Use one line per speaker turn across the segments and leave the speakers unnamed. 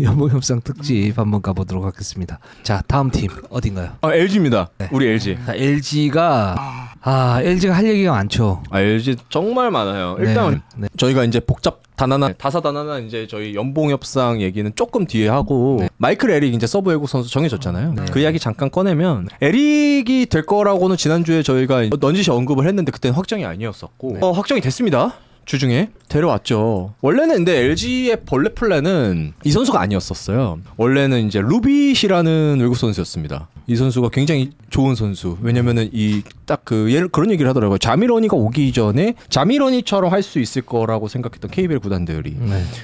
연봉 협상 특집 한번 가보도록 하겠습니다. 자, 다음 팀 어딘가요?
LG입니다.
네.
우리 LG.
자, LG가 LG가 할 얘기가 많죠.
LG 정말 많아요. 일단
네.
저희가 이제 다사다난한 이제 저희 연봉 협상 얘기는 조금 뒤에 하고 마이클 에릭 이제 서브 외국 선수 정해졌잖아요. 그 이야기 잠깐 꺼내면 에릭이 될 거라고는 지난주에 저희가 넌지시 언급을 했는데 그때는 확정이 아니었었고 확정이 됐습니다. 주중에 데려왔죠. 원래는 근데 LG의 벌레 플랜은 이 선수가 아니었었어요. 원래는 이제 루빗이라는 외국 선수였습니다. 이 선수가 굉장히 좋은 선수. 왜냐면은 그런 얘기를 하더라고요. 자미러니가 오기 전에 자미러니처럼 할 수 있을 거라고 생각했던 KBL 구단들이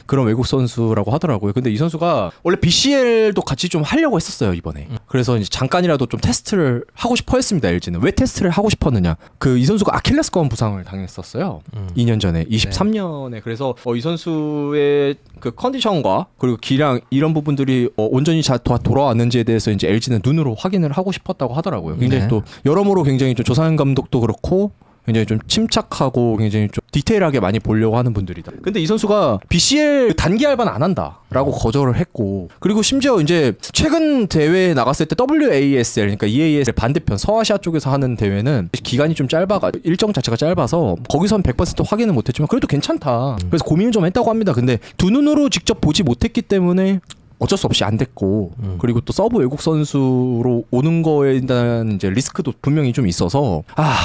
그런 외국 선수라고 하더라고요. 근데 이 선수가 원래 BCL도 같이 좀 하려고 했었어요, 이번에. 그래서 이제 잠깐이라도 좀 테스트를 하고 싶어 했습니다, LG는. 왜 테스트를 하고 싶었느냐? 이 선수가 아킬레스건 부상을 당했었어요. 2년 전에. 23년에. 그래서 이 선수의 그 컨디션과 그리고 기량 이런 부분들이 온전히 돌아왔는지에 대해서 이제 LG는 눈으로 확인을 하고 싶었다고 하더라고요. 굉장히 또 여러모로 굉장히 좀 조상현 감독도 그렇고 굉장히 좀 침착하고 굉장히 좀 디테일하게 많이 보려고 하는 분들이다. 근데 이 선수가 BCL 단기 알바는 안 한다라고 거절을 했고, 그리고 심지어 이제 최근 대회에 나갔을 때 WASL 그러니까 EASL 반대편 서아시아 쪽에서 하는 대회는 기간이 좀 일정 자체가 짧아서 거기선 100% 확인은 못했지만 그래도 괜찮다. 그래서 고민을 좀 했다고 합니다. 근데 두 눈으로 직접 보지 못했기 때문에 어쩔 수 없이 안 됐고, 그리고 또 서브 외국 선수로 오는 거에 대한 이제 리스크도 분명히 좀 있어서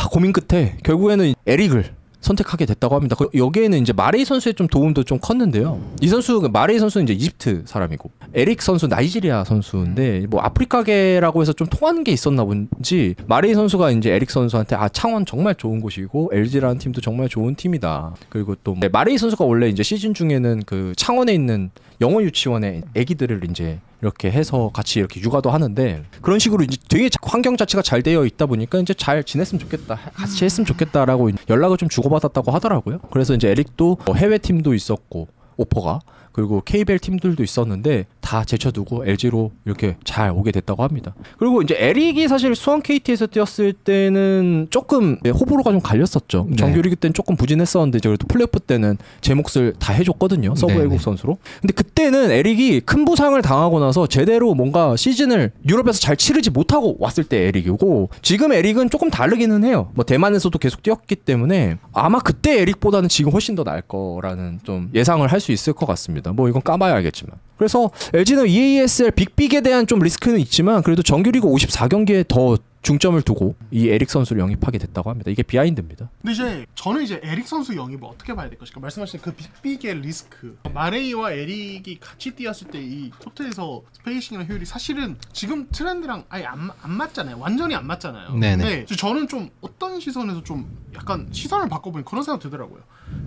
고민 끝에 결국에는 에릭을 선택하게 됐다고 합니다. 여기에는 이제 마레이 선수의 좀 도움도 좀 컸는데요. 이 선수 마레이 선수는 이제 이집트 사람이고 에릭 선수 나이지리아 선수인데 뭐 아프리카계라고 해서 좀 통하는 게 있었나 본지 마레이 선수가 이제 에릭 선수한테 창원 정말 좋은 곳이고 LG라는 팀도 정말 좋은 팀이다. 그리고 또 마레이 선수가 원래 이제 시즌 중에는 그 창원에 있는 영어 유치원에 아기들을 이제 이렇게 해서 같이 이렇게 육아도 하는데 그런 식으로 이제 되게 환경 자체가 잘 되어 있다 보니까 이제 잘 지냈으면 좋겠다, 같이 했으면 좋겠다라고 연락을 좀 주고받았다고 하더라고요. 그래서 이제 에릭도 해외 팀도 있었고 오퍼가, 그리고 KBL 팀들도 있었는데 다 제쳐두고 LG로 이렇게 잘 오게 됐다고 합니다. 그리고 이제 에릭이 사실 수원 KT에서 뛰었을 때는 조금 호불호가 좀 갈렸었죠. 정규리그 때는 조금 부진했었는데 이제 그래도 플레이오프 때는 제 몫을 다 해줬거든요. 서브 외국 선수로. 근데 그때는 에릭이 큰 부상을 당하고 나서 제대로 뭔가 시즌을 유럽에서 잘 치르지 못하고 왔을 때 에릭이고, 지금 에릭은 조금 다르기는 해요. 뭐 대만에서도 계속 뛰었기 때문에 아마 그때 에릭보다는 지금 훨씬 더 나을 거라는 좀 예상을 할 수 있을 것 같습니다. 뭐 이건 까봐야 알겠지만. 그래서 LG는 EASL 빅빅에 대한 좀 리스크는 있지만 그래도 정규리그 54경기에 더 중점을 두고 이 에릭 선수를 영입하게 됐다고 합니다. 이게 비하인드입니다.
근데 이제 저는 이제 에릭 선수 영입을 어떻게 봐야 될 것인가, 말씀하신 그 빅빅의 리스크, 마레이와 에릭이 같이 뛰었을 때 이 코트에서 스페이싱이나 효율이 사실은 지금 트렌드랑 아예 안 맞잖아요. 완전히 안 맞잖아요.
네네.
근데 저는 좀 어떤 시선에서 좀 약간 시선을 바꿔보니 그런 생각 들더라고요.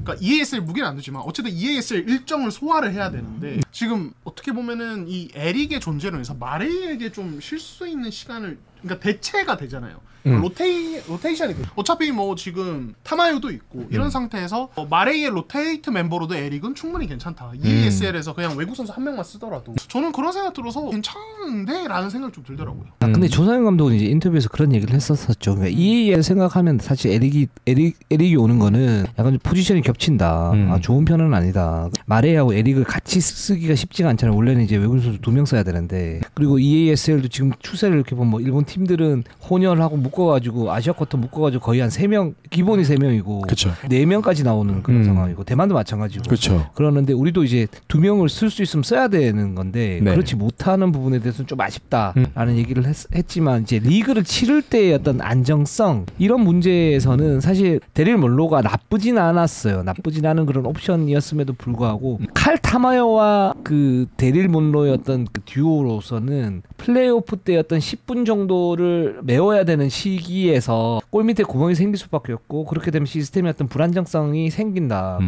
그러니까 EASL 무게는 안 되지만 어쨌든 EASL 일정을 소화를 해야 되는데 지금 어떻게 보면은 이 에릭의 존재로 인해서 마레이에게 좀 쉴 수 있는 시간을, 그러니까 대체가 되잖아요. 로테이션이 어차피 뭐 지금 타마유도 있고 이런 상태에서 마레이의 로테이트 멤버로도 에릭은 충분히 괜찮다. EASL에서 그냥 외국 선수 한 명만 쓰더라도 저는 그런 생각 들어서 괜찮은데 라는 생각이 좀 들더라고요.
근데 조상현 감독은 이제 인터뷰에서 그런 얘기를 했었었죠. 그러니까 EAL 생각하면 사실 에릭이 오는 거는 약간 좀 포지션이 겹친다. 좋은 편은 아니다. 마레이하고 에릭을 같이 쓰기가 쉽지가 않잖아요. 원래는 이제 외국 선수 2명 써야 되는데, 그리고 EASL도 지금 추세를 이렇게 보면 뭐 일본 팀들은 혼혈하고 묶어가지고 아시아 쿼터 묶어가지고 거의 한 3명, 기본이 3명이고
그쵸.
4명까지 나오는 그런 상황이고, 대만도 마찬가지고.
그쵸.
그러는데 우리도 이제 2명을 쓸 수 있으면 써야 되는 건데 그렇지 못하는 부분에 대해서는 좀 아쉽다라는 얘기를 했지만 이제 리그를 치를 때의 어떤 안정성 이런 문제에서는 사실 데릴 몰로가 나쁘진 않았어요. 나쁘진 않은 그런 옵션이었음에도 불구하고 칼 타마요와 그 데릴 몰로의 어떤 그 듀오로서는 플레이오프 때 어떤 10분 정도를 메워야 되는 시기에서 골 밑에 구멍이 생길 수밖에 없고, 그렇게 되면 시스템의 어떤 불안정성이 생긴다.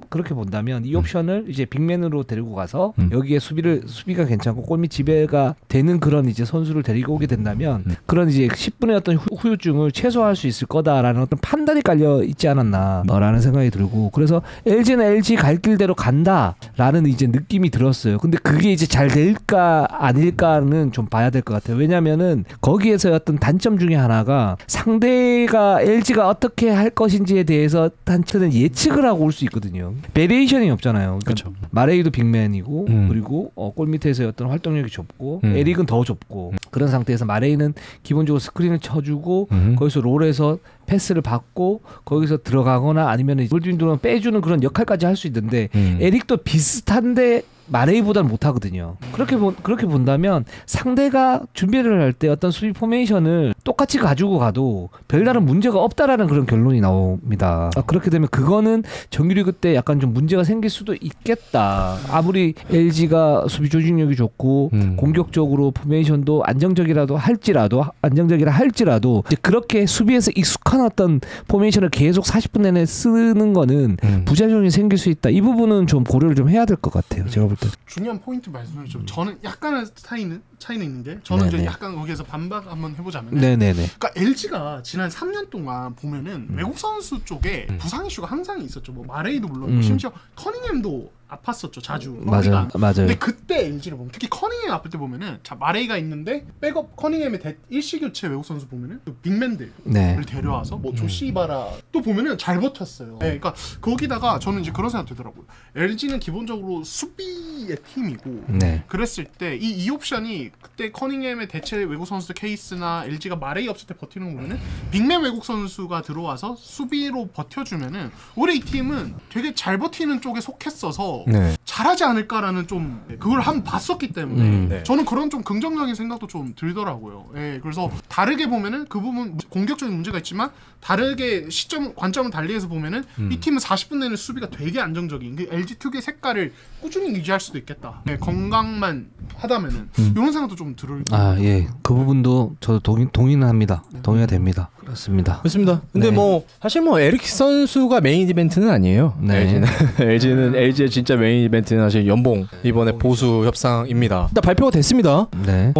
그렇게 본다면 이 옵션을 이제 빅맨으로 데리고 가서 여기에 수비가 괜찮고 골밑 지배가 되는 그런 이제 선수를 데리고 오게 된다면 그런 이제 10분의 어떤 후유증을 최소화할 수 있을 거다라는 어떤 판단이 깔려 있지 않았나라는 생각이 들고, 그래서 LG는 LG 갈 길대로 간다라는 이제 느낌이 들었어요. 근데 그게 이제 잘 될까 아닐까는 좀 봐야 될 것 같아요. 왜냐면은 거기에서 어떤 단점 중에 하나 하나가 상대가 LG가 어떻게 할 것인지에 대해서 한테는 예측을 하고 올 수 있거든요. 베리에이션이 없잖아요. 그러니까 마레이도 빅맨이고 그리고 골 밑에서의 어떤 활동력이 좁고 에릭은 더 좁고 그런 상태에서 마레이는 기본적으로 스크린을 쳐주고 거기서 롤에서 패스를 받고 거기서 들어가거나 아니면 볼드윈도는 빼주는 그런 역할까지 할 수 있는데 에릭도 비슷한데 마레이보다는 못하거든요. 그렇게 본다면 상대가 준비를 할 때 어떤 수비 포메이션을 똑같이 가지고 가도 별다른 문제가 없다라는 그런 결론이 나옵니다. 그렇게 되면 그거는 정규리그 때 약간 좀 문제가 생길 수도 있겠다. 아무리 LG가 수비 조직력이 좋고 공격적으로 포메이션도 안정적이라 할지라도 이제 그렇게 수비에서 익숙한 어떤 포메이션을 계속 40분 내내 쓰는 거는 부작용이 생길 수 있다. 이 부분은 좀 고려를 좀 해야 될 것 같아요. 제가 볼 때.
중요한 포인트 말씀해 주죠. 저는 약간의 차이는 있는데 저는 이제 약간 거기에서 반박 한번 해보자면, 그러니까 LG가 지난 3년 동안 보면은 외국 선수 쪽에 부상 이슈가 항상 있었죠. 뭐 마레이도 물론 심지어 커닝햄도 아팠었죠, 자주.
맞아요.
근데 그때 LG를 보면 특히 커닝햄 아플 때 보면은 자 마레이가 있는데 백업 커닝햄의 일시교체 외국 선수 보면은 그 빅맨들을 데려와서 뭐 조시바라 또 보면은 잘 버텼어요. 그러니까 거기다가 저는 이제 그런 생각 들더라고요. LG는 기본적으로 수비의 팀이고 그랬을 때 이 옵션이 그때 커닝햄의 대체 외국 선수 케이스나 LG가 마레이 없을 때 버티는 거 보면은 빅맨 외국 선수가 들어와서 수비로 버텨주면은 올해 이 팀은 되게 잘 버티는 쪽에 속했어서 잘하지 않을까라는 좀 그걸 한번 봤었기 때문에 저는 그런 좀 긍정적인 생각도 좀 들더라고요. 그래서 다르게 보면은 그 부분 공격적인 문제가 있지만 다르게 관점을 달리해서 보면은 이 팀은 40분 내내 수비가 되게 안정적인 그 LG 특유의 색깔을 꾸준히 유지할 수도 있겠다. 건강만 하다면은 이런 생각도 좀 들을.
그 부분도 저도 동의는 합니다. 동의가 됩니다. 그렇습니다.
근데 뭐 사실 뭐 에릭 선수가 메인 이벤트는 아니에요. LG의 진짜 메인 이벤트는 사실 연봉 이번에 보수 협상입니다. 일단 발표가 됐습니다.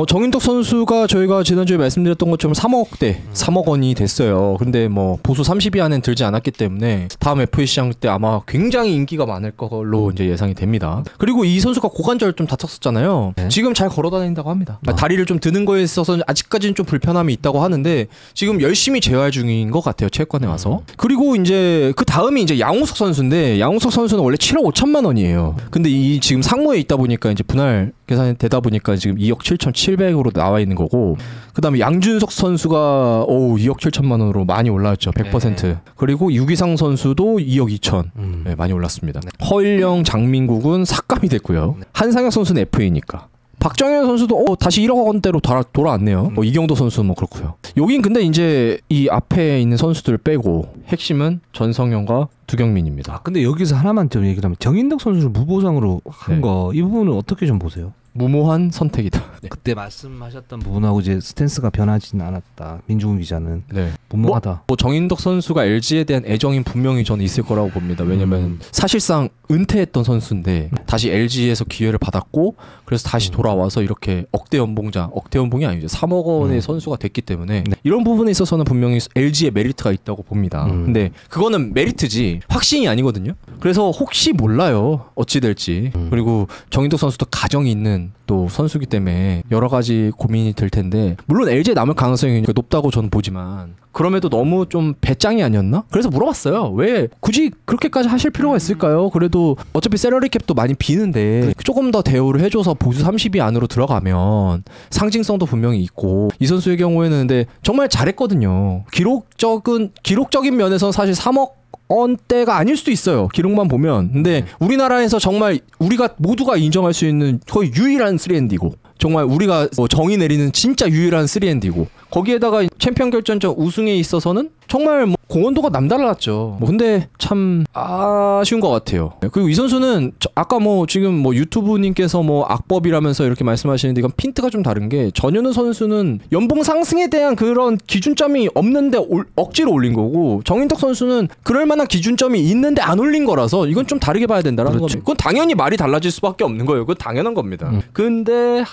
정인덕 선수가 저희가 지난주에 말씀드렸던 것처럼 3억 원이 됐어요. 근데 뭐 보수 30위 안엔 들지 않았기 때문에 다음 FA 시장 때 아마 굉장히 인기가 많을 걸로 이제 예상이 됩니다. 그리고 이 선수가 고관절 좀 다쳤었잖아요. 지금 잘 걸어다닌다고 합니다. 다리를 좀 드는 거에 있어서 아직까지는 좀 불편함이 있다고 하는데 지금 열심히 재활 중인 것 같아요. 체육관에 와서. 그리고 이제 그 다음이 이제 양우석 선수인데 양우석 선수는 원래 7억 5천만 원이에요. 근데 이 지금 상무에 있다 보니까 이제 분할 계산이 되다 보니까 지금 2억 7,700으로 나와 있는 거고 그다음에 양준석 선수가 2억 7천만 원으로 많이 올라왔죠. 100%. 그리고 유기상 선수도 2억 2천 많이 올랐습니다. 허일영, 장민국은 삭감이 됐고요. 한상혁 선수는 FA니까. 박정현 선수도 다시 1억 원대로 돌아왔네요. 이경도 선수 뭐 그렇고요. 여긴 근데 이제 이 앞에 있는 선수들 빼고 핵심은 전성현과 두경민입니다.
근데 여기서 하나만 좀 얘기를 하면 정인덕 선수를 무보상으로 한 거 이 부분은 어떻게 좀 보세요?
무모한 선택이다.
그때 말씀하셨던 부분하고 이제 스탠스가 변하지는 않았다. 민중훈 기자는 무모하다.
뭐 정인덕 선수가 LG에 대한 애정이 분명히 저는 있을 거라고 봅니다. 왜냐면 사실상 은퇴했던 선수인데 다시 LG에서 기회를 받았고 그래서 다시 돌아와서 이렇게 억대 연봉이 아니죠. 3억 원의 선수가 됐기 때문에 이런 부분에 있어서는 분명히 LG의 메리트가 있다고 봅니다. 근데 그거는 메리트지 확신이 아니거든요. 그래서 혹시 몰라요. 어찌 될지. 그리고 정인덕 선수도 가정이 있는 또 선수기 때문에 여러 가지 고민이 될 텐데 물론 LG에 남을 가능성이 높다고 저는 보지만 그럼에도 너무 좀 배짱이 아니었나? 그래서 물어봤어요. 왜 굳이 그렇게까지 하실 필요가 있을까요? 그래도 어차피 셀러리 캡도 많이 비는데 조금 더 대우를 해줘서 보수 30위 안으로 들어가면 상징성도 분명히 있고 이 선수의 경우에는 근데 정말 잘했거든요. 기록적인 면에서 사실 3억 원대가 아닐 수도 있어요. 기록만 보면. 근데 우리나라에서 정말 우리가 모두가 인정할 수 있는 거의 유일한 3&D고 정말 우리가 정의 내리는 진짜 유일한 3&D고 거기에다가 챔피언 결전전 우승에 있어서는 정말 공헌도가 남달랐죠. 근데 참 아쉬운 것 같아요. 그리고 이 선수는 아까 지금 유튜브님께서 악법이라면서 이렇게 말씀하시는데 이건 핀트가 좀 다른 게 전현우 선수는 연봉 상승에 대한 그런 기준점이 없는데 억지로 올린 거고 정인덕 선수는 그럴 만한 기준점이 있는데 안 올린 거라서 이건 좀 다르게 봐야 된다라는 거죠. 그건 당연히 말이 달라질 수밖에 없는 거예요. 그건 당연한 겁니다. 근데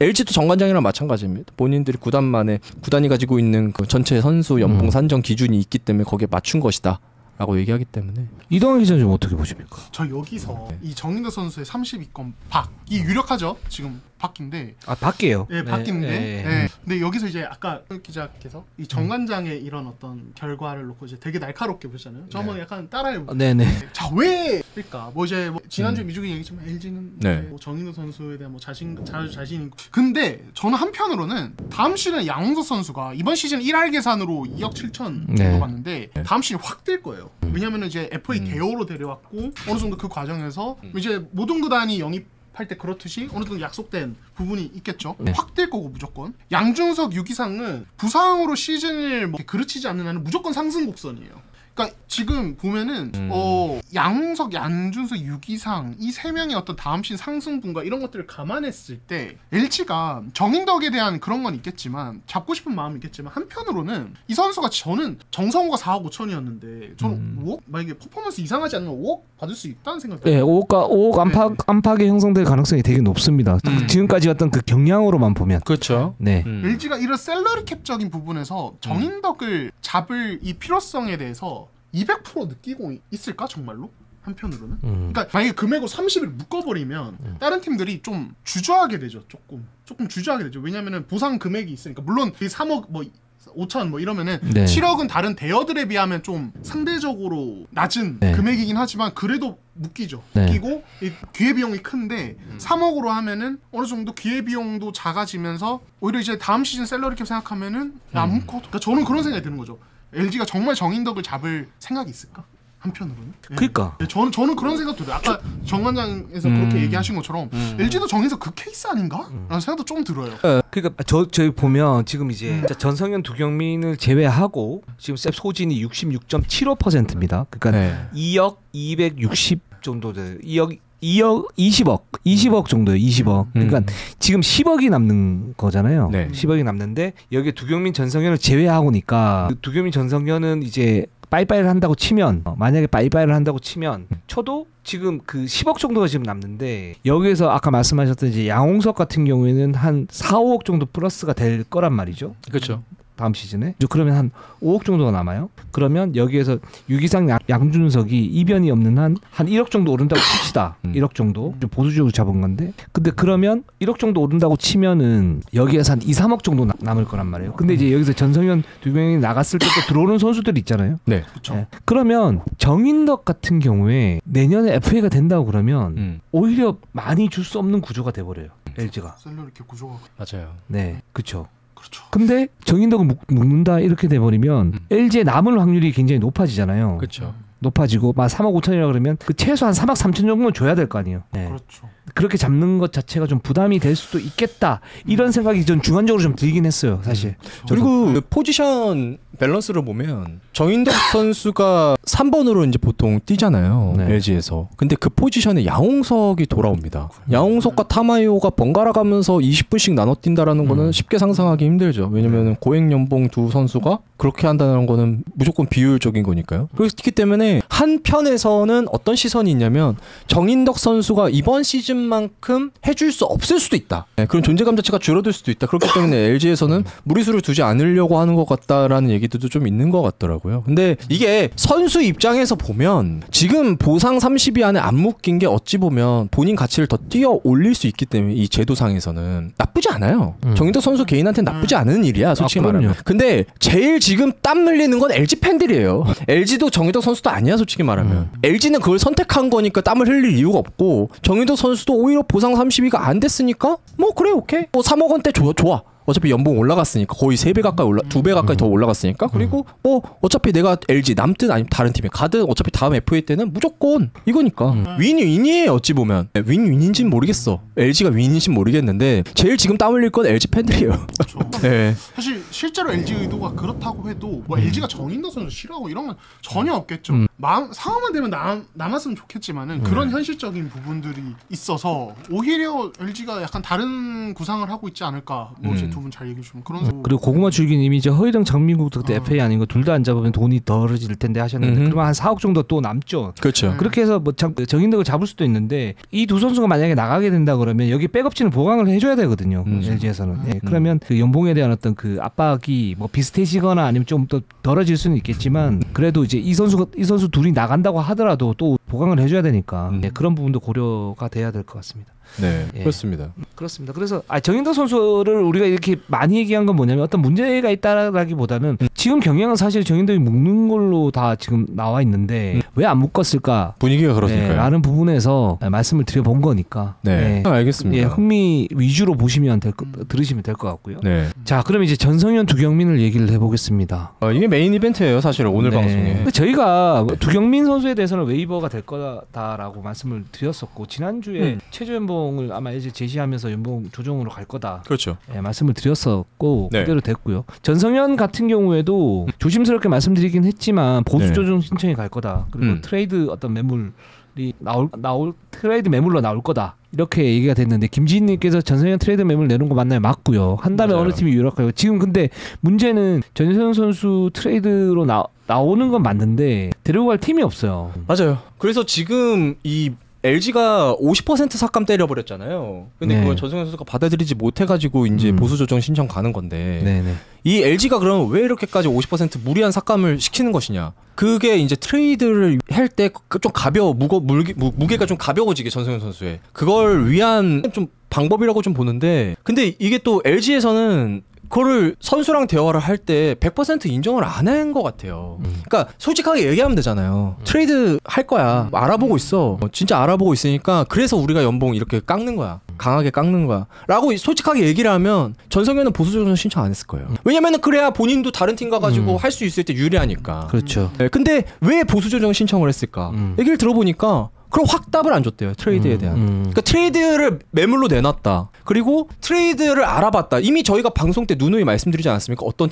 LG도 정관장이랑 마찬가지입니다. 본인들이 구단이 가지고 있는 그 전체 선수 연봉 산정 기준이 있기 때문에 거기에 맞춘 것이다 라고 얘기하기 때문에.
이동환 기자는 좀 어떻게 보십니까?
저 여기서 이 정인덕 선수의 32건 박이 유력하죠. 지금 바뀐데
바뀌어요.
네, 바뀐데. 네. 근데 여기서 이제 아까 기자께서 이 정관장의 이런 어떤 결과를 놓고 이제 되게 날카롭게 보셨잖아요. 저 한번 약간 따라해볼게요.
네네.
자, 왜 그러니까 뭐 이제 뭐 지난주에 미주기 얘기했지만 LG는 뭐 정인호 선수에 대한 뭐 자신 있고. 근데 저는 한편으로는 다음 시즌에 양홍석 선수가 이번 시즌 1할 계산으로 2억 7천 정도 받는데 다음 시즌 확 뛸 거예요. 왜냐면은 이제 FA 대호로 데려왔고 어느 정도 그 과정에서 이제 모든 구단이 영입할 때 그렇듯이 어느 정도 약속된 부분이 있겠죠. 확 뛸 거고 무조건. 양준석, 유기상은 부상으로 시즌을 뭐 그르치지 않는 한은 무조건 상승 곡선이에요. 그러니까 지금 보면은 양홍석, 양준석, 유기상 이 세 명의 어떤 다음 시즌 상승분과 이런 것들을 감안했을 때 LG가 정인덕에 대한 그런 건 있겠지만 잡고 싶은 마음이 있겠지만 한편으로는 이 선수가 저는 정성호가 4억 5천이었는데 저는 5억 만약에 퍼포먼스 이상하지 않으면 5억 받을 수 있다는 생각이
네, 5억 안팎의 형성될 가능성이 되게 높습니다. 지금까지 어떤 그 경량으로만 보면
그렇죠.
네.
LG가 이런 셀러리 캡적인 부분에서 정인덕을 잡을 이 필요성에 대해서 200% 느끼고 있을까 정말로? 한편으로는 그러니까 만약에 금액을 30을 묶어버리면 다른 팀들이 좀 주저하게 되죠. 조금 주저하게 되죠. 왜냐면은 보상 금액이 있으니까 물론 이 3억 뭐 5천 뭐 이러면은 7억은 다른 대여들에 비하면 좀 상대적으로 낮은 금액이긴 하지만 그래도 묶이죠. 묶이고 이 기회비용이 큰데 3억으로 하면은 어느 정도 기회비용도 작아지면서 오히려 이제 다음 시즌 셀러리캡 생각하면은 안 묶어. 그러니까 저는 그런 생각이 드는 거죠. LG가 정말 정인덕을 잡을 생각이 있을까? 한편으로는.
그러니까.
네, 저는 그런 생각 들어요. 아까 정관장에서 그렇게 얘기하신 것처럼 LG도 정인석 그 케이스 아닌가? 라는 생각도 좀 들어요.
그러니까 저희 보면 지금 이제 전성현, 두경민을 제외하고 지금 셉 소진이 66.75%입니다. 그러니까 2억 260 정도 돼요. 2억 20억 정도예요. 20억. 그러니까 지금 10억이 남는 거잖아요. 10억이 남는데 여기에 두경민, 전성현을 제외하고니까 두경민, 전성현은 이제 빠이빠이를 한다고 치면 만약에 빠이빠이를 한다고 치면 쳐도 지금 그 10억 정도가 지금 남는데 여기에서 아까 말씀하셨던 이제 양홍석 같은 경우에는 한 4, 5억 정도 플러스가 될 거란 말이죠.
그렇죠.
다음 시즌에 그러면 한 5억 정도가 남아요. 그러면 여기에서 유기상, 양준석이 이변이 없는 한 1억 정도 오른다고 칩시다. 1억 정도 좀 보수적으로 잡은 건데 근데 그러면 1억 정도 오른다고 치면은 여기에서 한 2, 3억 정도 남을 거란 말이에요. 근데 이제 여기서 전성현 두 명이 나갔을 때 또 들어오는 선수들 있잖아요.
네,
그렇죠.
네. 그러면 정인덕 같은 경우에 내년에 FA가 된다고 그러면 오히려 많이 줄 수 없는 구조가 돼버려요. LG가.
셀러리캡 구조가.
맞아요.
네, 그렇죠.
그렇죠.
근데 정인덕을 묶는다 이렇게 돼버리면 LG에 남을 확률이 굉장히 높아지잖아요.
그렇죠.
높아지고 막 3억 5천이라 그러면 그 최소한 3억 3천 정도는 줘야 될 거 아니에요. 네.
그렇죠.
그렇게 잡는 것 자체가 좀 부담이 될 수도 있겠다 이런 생각이 전 주관적으로 좀 들긴 했어요. 사실.
그리고 그 포지션 밸런스를 보면 정인덕 선수가 3번으로 이제 보통 뛰잖아요. LG에서. 근데 그 포지션에 양홍석이 돌아옵니다. 양홍석과 타마이오가 번갈아 가면서 20분씩 나눠 뛴다라는 거는 쉽게 상상하기 힘들죠. 왜냐면 고액 연봉 두 선수가 그렇게 한다는 거는 무조건 비효율적인 거니까요. 그렇기 때문에 한편에서는 어떤 시선이 있냐면 정인덕 선수가 이번 시즌만큼 해줄 수 없을 수도 있다. 그런 존재감 자체가 줄어들 수도 있다. 그렇기 때문에 LG에서는 무리수를 두지 않으려고 하는 것 같다라는 얘기들도 좀 있는 것 같더라고요. 근데 이게 선수 입장에서 보면 지금 보상 30위 안에 안 묶인 게 어찌 보면 본인 가치를 더 뛰어 올릴 수 있기 때문에 이 제도상에서는 나쁘지 않아요. 정인덕 선수 개인한테는 나쁘지 않은 일이야, 솔직히 말하면. 근데 제일 지금 땀 흘리는 건 LG 팬들이에요. LG도 정인덕 선수도 아니야, 솔직히 말하면. LG는 그걸 선택한 거니까 땀을 흘릴 이유가 없고 정인덕 선수도 오히려 보상 30위가 안 됐으니까 뭐 그래 오케이. 뭐 3억 원대 좋아. 어차피 연봉 올라갔으니까 거의 3배 가까이 2배 가까이 더 올라갔으니까 그리고 뭐 어차피 내가 LG 남든 아니면 다른 팀에 가든 어차피 다음 FA 때는 무조건 이거니까 윈윈이에요. 어찌 보면 윈윈인지는 모르겠어. LG가 윈인지는 모르겠는데 제일 지금 땀 흘릴 건 LG 팬들이에요.
그렇죠.
네.
사실 실제로 LG 의도가 그렇다고 해도 뭐 LG가 정인덕 선수 싫어하고 이런 건 전혀 없겠죠. 상황만 되면 남았으면 좋겠지만은 그런 현실적인 부분들이 있어서 오히려 LG가 약간 다른 구상을 하고 있지 않을까. 뭐 두 분 잘 얘기해 주시면 그런.
그리고 고구마 줄기님이 이제 허일영 장민국도 그때 FA 아닌 거 둘 다 안 잡으면 돈이 덜어질 텐데 하셨는데 그러면 한 4억 정도 또 남죠.
그렇죠.
그렇게 해서 뭐 정인덕을 잡을 수도 있는데 이 두 선수가 만약에 나가게 된다 그러면 여기 백업진을 보강을 해줘야 되거든요. LG에서는. 네. 그러면 그 연봉에 대한 어떤 그 압박이 뭐 비슷해지거나 아니면 좀 더 덜어질 수는 있겠지만 그래도 이제 이 선수 둘이 나간다고 하더라도 또 보강을 해줘야 되니까 네, 그런 부분도 고려가 돼야 될 것 같습니다.
네,
예.
그렇습니다.
그렇습니다. 그래서 정인덕 선수를 우리가 이렇게 많이 얘기한 건 뭐냐면 어떤 문제가 있다라기보다는 지금 경향은 사실 정인덕이 묶는 걸로 다 지금 나와 있는데 왜 안 묶었을까?
분위기가 그렇으니까요.
라는 부분에서 말씀을 드려본 거니까.
네, 알겠습니다.
예, 흥미 위주로 보시면 들으시면 될 것 같고요.
네.
자, 그럼 이제 전성현, 두경민을 얘기를 해보겠습니다.
이게 메인 이벤트예요, 사실은 오늘 방송에.
근데 저희가 두경민 선수에 대해서는 웨이버가 될 거다라고 말씀을 드렸었고 지난주에 최저 연봉을 아마 이제 제시하면서 연봉 조정으로 갈 거다.
그렇죠.
예, 말씀을 드렸었고
네.
그대로 됐고요. 전성현 같은 경우에도 조심스럽게 말씀드리긴 했지만 보수 조정 신청이 갈 거다. 그리고 트레이드 어떤 매물이 나올 트레이드 매물로 나올 거다. 이렇게 얘기가 됐는데 김지인님께서 전성현 트레이드 매물 내는 거 맞나요? 맞고요. 한 다음에 어느 팀이 유력하고 지금 근데 문제는 전성현 선수 트레이드로 나오는 건 맞는데 데리고 갈 팀이 없어요.
맞아요. 그래서 지금 이 LG가 50% 삭감 때려버렸잖아요. 근데
네.
그걸 전성현 선수가 받아들이지 못해가지고 이제 보수 조정 신청 가는 건데
네네.
이 LG가 그러면 왜 이렇게까지 50% 무리한 삭감을 시키는 것이냐? 그게 이제 트레이드를 할 때 좀 가벼워 무게가 좀 가벼워지게 전성현 선수의 그걸 위한 좀 방법이라고 좀 보는데 근데 이게 또 LG에서는 그거를 선수랑 대화를 할 때 100% 인정을 안 한 것 같아요. 그러니까 솔직하게 얘기하면 되잖아요. 트레이드 할 거야. 알아보고 있어. 진짜 알아보고 있으니까 그래서 우리가 연봉 이렇게 깎는 거야. 강하게 깎는 거야. 라고 솔직하게 얘기를 하면 전성현은 보수 조정 신청 안 했을 거예요. 왜냐면은 그래야 본인도 다른 팀 가가지고 할 수 있을 때 유리하니까.
그렇죠.
네, 근데 왜 보수 조정 신청을 했을까? 얘기를 들어보니까 그럼 확 답을 안 줬대요. 트레이드에 대한. 그러니까 트레이드를 매물로 내놨다. 그리고 트레이드를 알아봤다. 이미 저희가 방송 때 누누이 말씀드리지 않았습니까? 어떤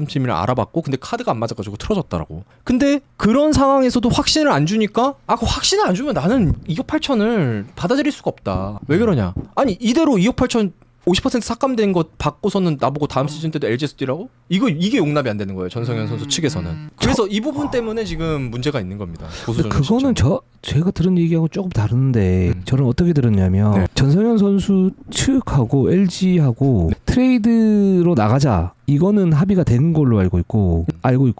팀이랑 알아봤고 근데 카드가 안 맞아가지고 틀어졌다라고. 근데 그런 상황에서도 확신을 안 주니까 그 확신을 안 주면 나는 2억 8천을 받아들일 수가 없다. 왜 그러냐? 아니 이대로 2억 8천 50% 삭감된 것 받고서는 나보고 다음 시즌 때도 LG에서 뛰라고? 이게 용납이 안 되는 거예요. 전성현 선수 측에서는. 그래서 이 부분 때문에 지금 문제가 있는 겁니다.
그거는 제가 들은 얘기하고 조금 다른데 저는 어떻게 들었냐면 전성현 선수 측하고 LG하고 트레이드로 나가자. 이거는 합의가 된 걸로 알고 있고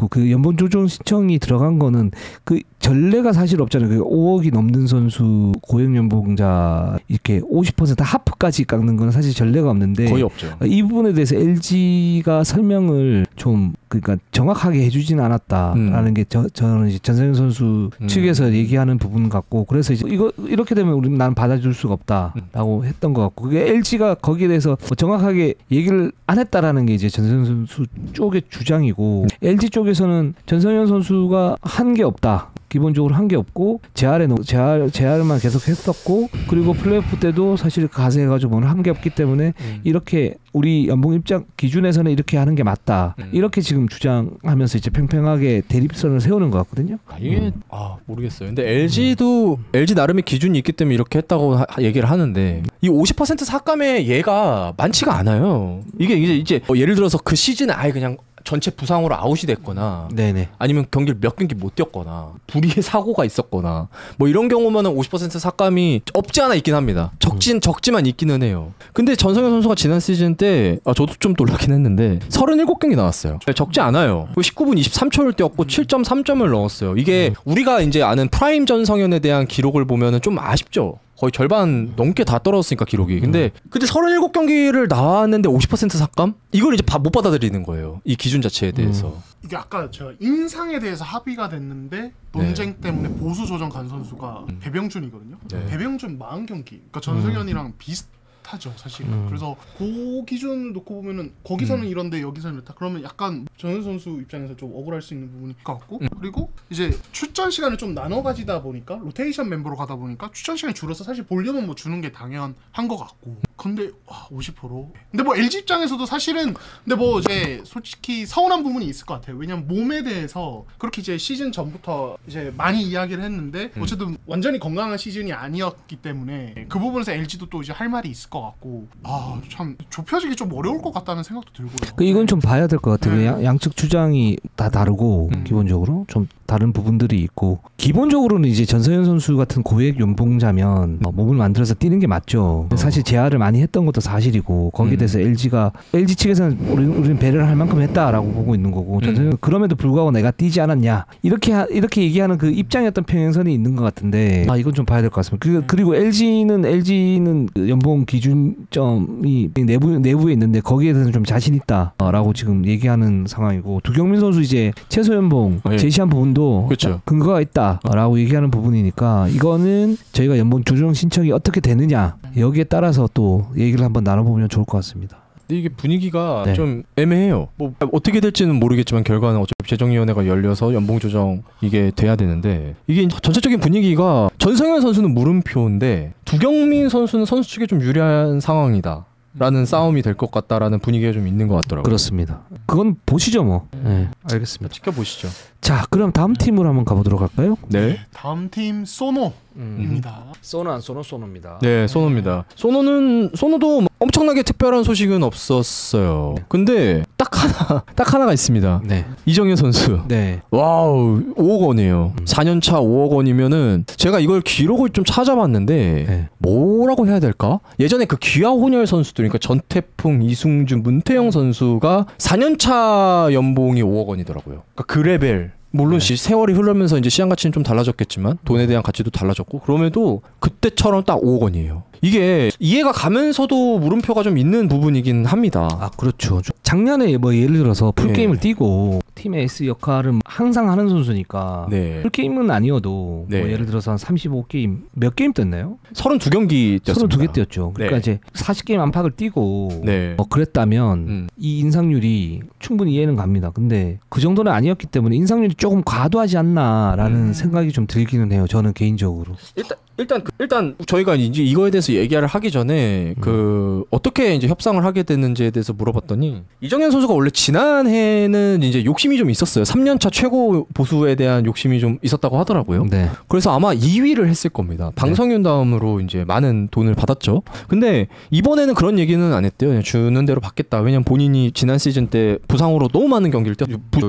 그 연봉 조정 신청이 들어간 거는 그 전례가 사실 없잖아요. 그 5억이 넘는 선수 고액 연봉자 이렇게 50% 하프까지 깎는 건 사실 전례가 없는데
거의 없죠.
이 부분에 대해서 LG가 설명을 좀 그러니까 정확하게 해주지는 않았다라는 게 저는 이제 전성현 선수 측에서 얘기하는 부분 같고 그래서 이제 이렇게 되면 우리는 나는 받아줄 수가 없다라고 했던 것 같고 그게 LG가 거기에 대해서 정확하게 얘기를 안 했다라는 게 이제 전성현 선수 쪽의 주장이고 LG 쪽에서는 전성현 선수가 한 게 없다. 기본적으로 한 게 없고 재활만 계속 했었고 그리고 플레이오프 때도 사실 가세해가지고 한 게 없기 때문에 이렇게 우리 연봉 입장 기준에서는 이렇게 하는 게 맞다. 이렇게 지금 주장하면서 이제 팽팽하게 대립선을 세우는 것 같거든요.
이게 모르겠어요. 근데 LG도 LG 나름의 기준이 있기 때문에 이렇게 했다고 얘기를 하는데 이 50% 삭감의 예가 많지가 않아요. 이게 이제 예를 들어서 그 시즌에 아예 그냥 전체 부상으로 아웃이 됐거나
네네.
아니면 몇 경기 못 뛰었거나 불의의 사고가 있었거나 뭐 이런 경우면은 50% 삭감이 없지 않아 있긴 합니다. 적지만 있기는 해요. 근데 전성현 선수가 지난 시즌 때 저도 좀 놀라긴 했는데 37경기 나왔어요. 적지 않아요. 19분 23초를 뛰었고 7.3점을 넣었어요. 이게 우리가 이제 아는 프라임 전성현에 대한 기록을 보면은 좀 아쉽죠. 거의 절반 넘게 다 떨어졌으니까 기록이. 근데 37경기를 나왔는데 50% 삭감? 이걸 이제 못 받아들이는 거예요. 이 기준 자체에 대해서.
이게 아까 제가 인상에 대해서 합의가 됐는데 논쟁 때문에 보수 조정 간 선수가 배병준이거든요. 배병준 40경기. 그러니까 전성현이랑 비슷하죠, 사실. 그래서 그 기준을 놓고 보면은 거기서는 이런데 여기서는 이렇다. 그러면 약간 전현 선수 입장에서 좀 억울할 수 있는 부분이 같고 그리고 이제 출전 시간을 좀 나눠 가지다 보니까 로테이션 멤버로 가다 보니까 출전 시간이 줄어서 사실 볼륨은 뭐 주는 게 당연한 것 같고 근데 50%? 근데 뭐 LG 입장에서도 사실은 근데 뭐 이제 솔직히 서운한 부분이 있을 것 같아요. 왜냐면 몸에 대해서 그렇게 이제 시즌 전부터 이제 많이 이야기를 했는데 어쨌든 완전히 건강한 시즌이 아니었기 때문에 그 부분에서 LG도 또 이제 할 말이 있을 것 같고 참 좁혀지기 좀 어려울 것 같다는 생각도 들고요.
이건 좀 봐야 될 것 같아요. 양측 주장이 다 다르고 기본적으로 좀 다른 부분들이 있고 기본적으로는 이제 전성현 선수 같은 고액 연봉자면 몸을 만들어서 뛰는 게 맞죠. 사실 제안을 많이 했던 것도 사실이고 거기에 대해서 LG 측에서는 우리는 배려를 할 만큼 했다라고 보고 있는 거고 전성현 그럼에도 불구하고 내가 뛰지 않았냐 이렇게 얘기하는 그 입장이었던 평행선이 있는 것 같은데 이건 좀 봐야 될 것 같습니다. 그리고 LG는 그 연봉 기준점이 내부에 있는데 거기에 대해서는 좀 자신 있다라고 지금 얘기하는 상황이고 두경민 선수 이제 최소 연봉 제시한 부분도
그렇죠.
근거가 있다라고 얘기하는 부분이니까 이거는 저희가 연봉 조정 신청이 어떻게 되느냐 여기에 따라서 또 얘기를 한번 나눠보면 좋을 것 같습니다.
이게 분위기가 좀 애매해요. 뭐 어떻게 될지는 모르겠지만 결과는 어차피 재정위원회가 열려서 연봉 조정 이게 돼야 되는데 이게 전체적인 분위기가 전성현 선수는 물음표인데 두경민 선수는 선수 측에 좀 유리한 상황이다. 라는 싸움이 될 것 같다라는 분위기가 좀 있는 것 같더라고요.
그렇습니다. 그건 보시죠 뭐. 네, 알겠습니다.
지켜보시죠.
자, 그럼 다음 팀으로 한번 가보도록 할까요?
네.
다음 팀 소노입니다.
소노입니다.
네, 소노도 엄청나게 특별한 소식은 없었어요. 근데 딱 하나가 있습니다.
네.
이정현 선수.
네.
와우, 5억 원이에요. 4년차 5억 원이면은 제가 이걸 기록을 좀 찾아봤는데 뭐라고 해야 될까? 예전에 그 기아 혼혈 선수들, 그러니까 전태풍, 이승준, 문태영 선수가 4년차 연봉이 5억 원이더라고요. 그러니까 그 레벨. 물론 세월이 흐르면서 이제 시장 가치는 좀 달라졌겠지만 돈에 대한 가치도 달라졌고 그럼에도 그때처럼 딱 5억 원이에요. 이게 이해가 가면서도 물음표가 좀 있는 부분이긴 합니다.
아, 그렇죠. 작년에 뭐 예를 들어서 풀게임을 뛰고 팀의 에이스 역할은 항상 하는 선수니까 풀게임은 아니어도 뭐 예를 들어서 한 35게임 몇 게임 뛰었나요?
32경기 뛰었습니다.
32개 뛰었죠. 그러니까 이제 40게임 안팎을 뛰고 뭐 그랬다면 이 인상률이 충분히 이해는 갑니다. 근데 그 정도는 아니었기 때문에 인상률이 조금 과도하지 않나라는 생각이 좀 들기는 해요. 저는 개인적으로.
일단 저희가 이제 이거에 대해서 얘기를 하기 전에 그 어떻게 이제 협상을 하게 됐는지에 대해서 물어봤더니 이정현 선수가 원래 지난해는 이제 욕심이 좀 있었어요. 3년차 최고 보수에 대한 욕심이 좀 있었다고 하더라고요.
네.
그래서 아마 2위를 했을 겁니다. 방성윤 다음으로 이제 많은 돈을 받았죠. 근데 이번에는 그런 얘기는 안 했대요. 그냥 주는 대로 받겠다. 왜냐면 본인이 지난 시즌 때 부상으로 너무 많은 경기를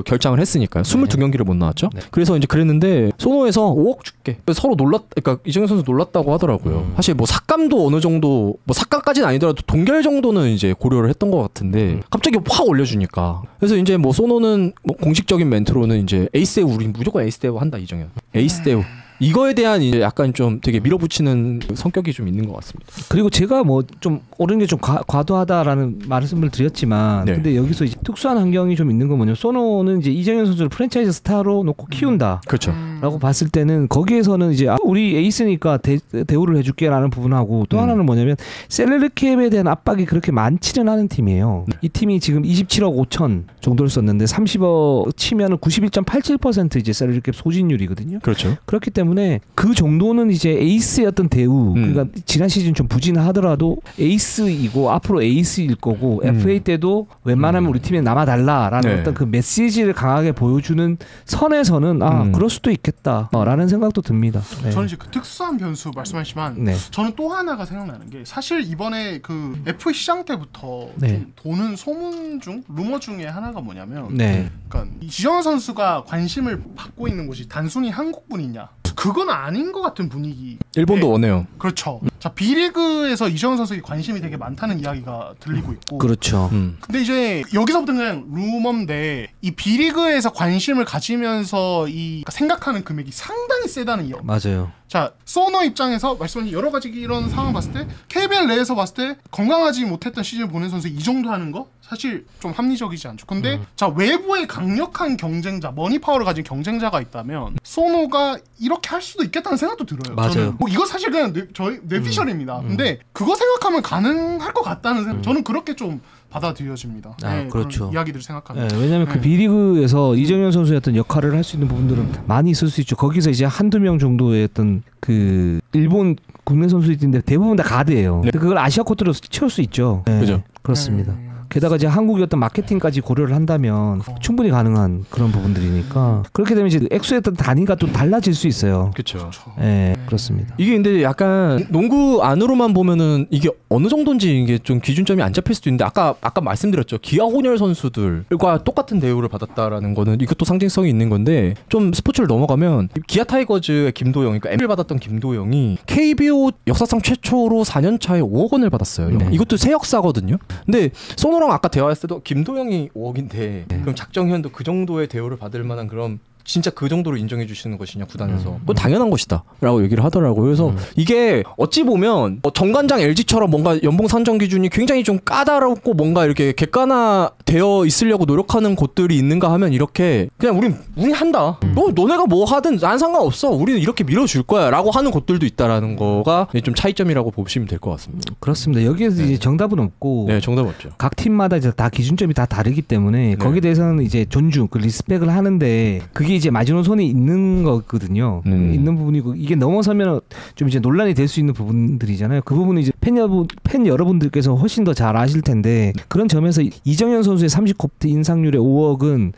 결장을 했으니까요. 22경기를 못 나왔죠. 그래서 이제 그랬는데 소노에서 5억 줄게. 서로 그러니까 이정현 선수 놀랐다고 하더라고요. 사실 뭐 삭감도 어느 정도 뭐 삭감까지는 아니더라도 동결 정도는 이제 고려를 했던 것 같은데 갑자기 확 올려주니까 그래서 이제 뭐 소노는 뭐 공식적인 멘트로는 이제 에이스대우 우리 무조건 에이스대우 한다 이정현 에이스대우 이거에 대한 이제 약간 좀 되게 밀어붙이는 성격이 좀 있는 것 같습니다.
그리고 제가 뭐 좀 옳은 게 좀 과도하다라는 말씀을 드렸지만, 근데 여기서 이제 특수한 환경이 좀 있는 건 뭐냐면 소노는 이제 이정현 선수를 프랜차이즈 스타로 놓고 키운다.
그렇죠.
라고 봤을 때는 거기에서는 이제 우리 에이스니까 대우를 해줄게라는 부분하고 또 하나는 뭐냐면 셀러리 캡에 대한 압박이 그렇게 많지는 않은 팀이에요. 이 팀이 지금 27억 5천 정도를 썼는데 30억 치면은 91.87% 이제 셀러리 캡 소진율이거든요.
그렇죠.
그렇기 때문에 그 정도는 이제 에이스의 어떤 대우, 그러니까 지난 시즌 좀 부진하더라도 에이스이고 앞으로 에이스일 거고 FA 때도 웬만하면 우리 팀에 남아달라라는 어떤 그 메시지를 강하게 보여주는 선에서는 그럴 수도 있겠다라는 생각도 듭니다.
저는 이제 그 특수한 변수 말씀하시지만 저는 또 하나가 생각나는 게 사실 이번에 그 FA 시장 때부터 좀 도는 소문 중 루머 중에 하나가 뭐냐면 그러니까 이정현 선수가 관심을 받고 있는 곳이 단순히 한국분이냐 그건 아닌 것 같은 분위기.
일본도 원해요.
그렇죠. 자, B리그에서 이정현 선수에 관심이 되게 많다는 이야기가 들리고 있고.
그렇죠.
근데 이제 여기서부터 그냥 루머인데 이 B리그에서 관심을 가지면서 이 생각하는 금액이 상당히 세다는 이야기.
맞아요.
자, 소노 입장에서 말씀하신 여러 가지 이런 상황 봤을 때 KBL 내에서 봤을 때 건강하지 못했던 시즌을 보낸 선수 이 정도 하는 거 사실 좀 합리적이지 않죠. 근데 자, 외부에 강력한 경쟁자, 머니 파워를 가진 경쟁자가 있다면 소노가 이렇게 할 수도 있겠다는 생각도 들어요.
맞아요.
저는 뭐 이거 사실 그냥 저희 뇌피셜입니다. 근데 그거 생각하면 가능할 것 같다는 생각. 저는 그렇게 좀 받아들여집니다.
그렇죠.
이야기들을 생각하면.
왜냐하면 그 B리그에서 이정현 선수의 어떤 역할을 할 수 있는 부분들은 많이 있을 수 있죠. 거기서 이제 한두 명 정도의 어떤 그 일본 국내 선수들인데 대부분 다 가드예요. 근데 그걸 아시아 코트로 채울 수 있죠.
그죠.
그렇습니다. 게다가 이제 한국의 어떤 마케팅까지 고려를 한다면 충분히 가능한 그런 부분들이니까 그렇게 되면 이제 액수의 어떤 단위가 또 달라질 수 있어요.
그렇죠.
네, 그렇습니다.
이게 근데 약간 농구 안으로만 보면은 이게 어느 정도인지 이게 좀 기준점이 안 잡힐 수도 있는데 아까 말씀드렸죠. 기아 혼혈 선수들과 똑같은 대우를 받았다라는 거는 이것도 상징성이 있는 건데 좀 스포츠를 넘어가면 기아 타이거즈의 김도영, 그러니까 MVP를 받았던 김도영이 KBO 역사상 최초로 4년 차에 5억 원을 받았어요.
네.
이것도 새 역사거든요. 근데 소노랑 아까 대화했을 때도 김도영이 5억인데 그럼 작정현도 그 정도의 대우를 받을 만한 그런 진짜 그 정도로 인정해 주시는 것이냐 구단에서 그건 당연한 것이다 라고 얘기를 하더라고요. 그래서 이게 어찌 보면 정관장 LG처럼 뭔가 연봉 산정 기준이 굉장히 좀 까다롭고 뭔가 이렇게 객관화되어 있으려고 노력하는 곳들이 있는가 하면 이렇게 그냥 우리 한다. 너네가 뭐 하든 난 상관없어. 우리는 이렇게 밀어줄 거야 라고 하는 곳들도 있다라는 거가 좀 차이점이라고 보시면 될 것 같습니다.
그렇습니다. 여기에서 이제 정답은 없고
네, 정답 없죠.
각 팀마다 이제 다 기준점이 다 다르기 때문에 거기에 대해서는 이제 존중, 그 리스펙을 하는데 그게 이제 마지노선이 있는 거거든요. 있는 부분이고 이게 넘어서면 좀 이제 논란이 될 수 있는 부분들이잖아요. 그 부분은 이제 팬 여러분들께서 훨씬 더 잘 아실 텐데 그런 점에서 이정현 선수의 30컵 인상률의 5억은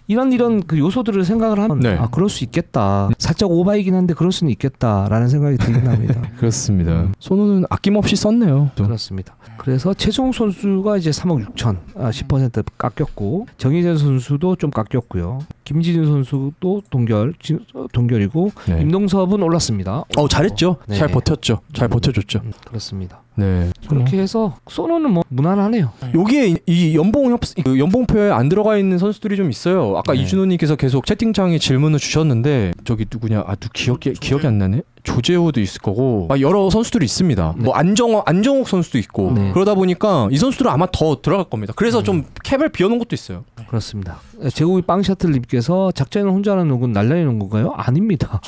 이런 그 요소들을 생각을 하면 그럴 수 있겠다. 살짝 오바이긴 한데 그럴 수는 있겠다라는 생각이 들긴 합니다.
그렇습니다. 손호는 아낌없이 썼네요.
그렇습니다. 그래서 최종욱 선수가 이제 3억 6천 10% 깎였고 정희재 선수도 좀 깎였고요. 김진우 선수도 동결이고 임동섭은 올랐습니다.
잘했죠. 네. 잘 버텼죠. 잘 버텨줬죠.
그렇습니다.
네.
그렇게 해서 소노는 뭐 무난하네요.
여기에 이 연봉표에 안 들어가 있는 선수들이 좀 있어요. 아까 이준호님께서 계속 채팅창에 질문을 주셨는데 저기 누구냐? 기억이 안 나네. 조재호도 있을 거고 여러 선수들이 있습니다. 뭐 안정욱 선수도 있고 그러다 보니까 이 선수들은 아마 더 들어갈 겁니다. 그래서 좀 캡을 비워놓은 것도 있어요.
그렇습니다. 제국이 빵셔틀님께서 작전을 혼자 하는 농구는 날라리 농구인가요? 아닙니다.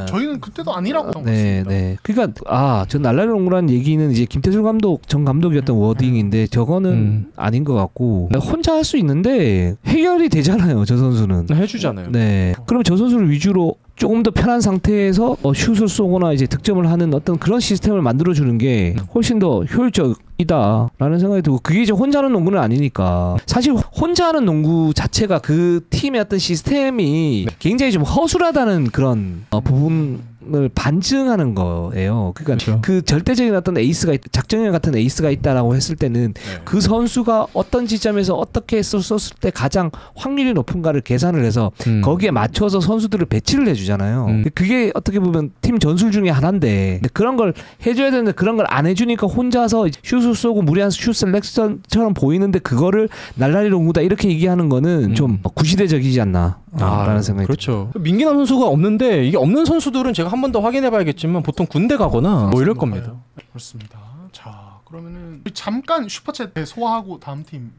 저희는 그때도 아니라고
네. 그러니까 저 날라리 농구라는 얘기는 이제 김태술 전 감독이었던 워딩인데 저거는 아닌 것 같고 혼자 할 수 있는데 해결이 되잖아요. 저 선수는
해주잖아요.
네. 그럼 저 선수를 위주로 조금 더 편한 상태에서 슛을 쏘거나 이제 득점을 하는 어떤 그런 시스템을 만들어주는 게 훨씬 더 효율적이다라는 생각이 들고 그게 이제 혼자 하는 농구는 아니니까 사실 혼자 하는 농구 자체가 그 팀의 어떤 시스템이 굉장히 좀 허술하다는 그런 부분을 반증하는 거예요. 그러니까 그 절대적인 어떤 에이스가 작정현 같은 에이스가 있다라고 했을 때는 그 선수가 어떤 지점에서 어떻게 썼을 때 가장 확률이 높은가를 계산을 해서 거기에 맞춰서 선수들을 배치를 해주잖아요. 그게 어떻게 보면 팀 전술 중에 하나인데 그런 걸 해줘야 되는데 그런 걸 안 해주니까 혼자서 슛을 쏘고 무리한 슛 셀렉션처럼 보이는데 그거를 날라리 농구다 이렇게 얘기하는 거는 좀 구시대적이지 않나 라는 생각이
그렇죠. 민기남 선수가 없는데 이게 없는 선수들은 제가 한 번 더 확인해봐야겠지만 보통 군대 가거나 뭐 이럴 겁니다.
그렇습니다. 자 그러면은 잠깐 슈퍼챗 소화하고 다음 팀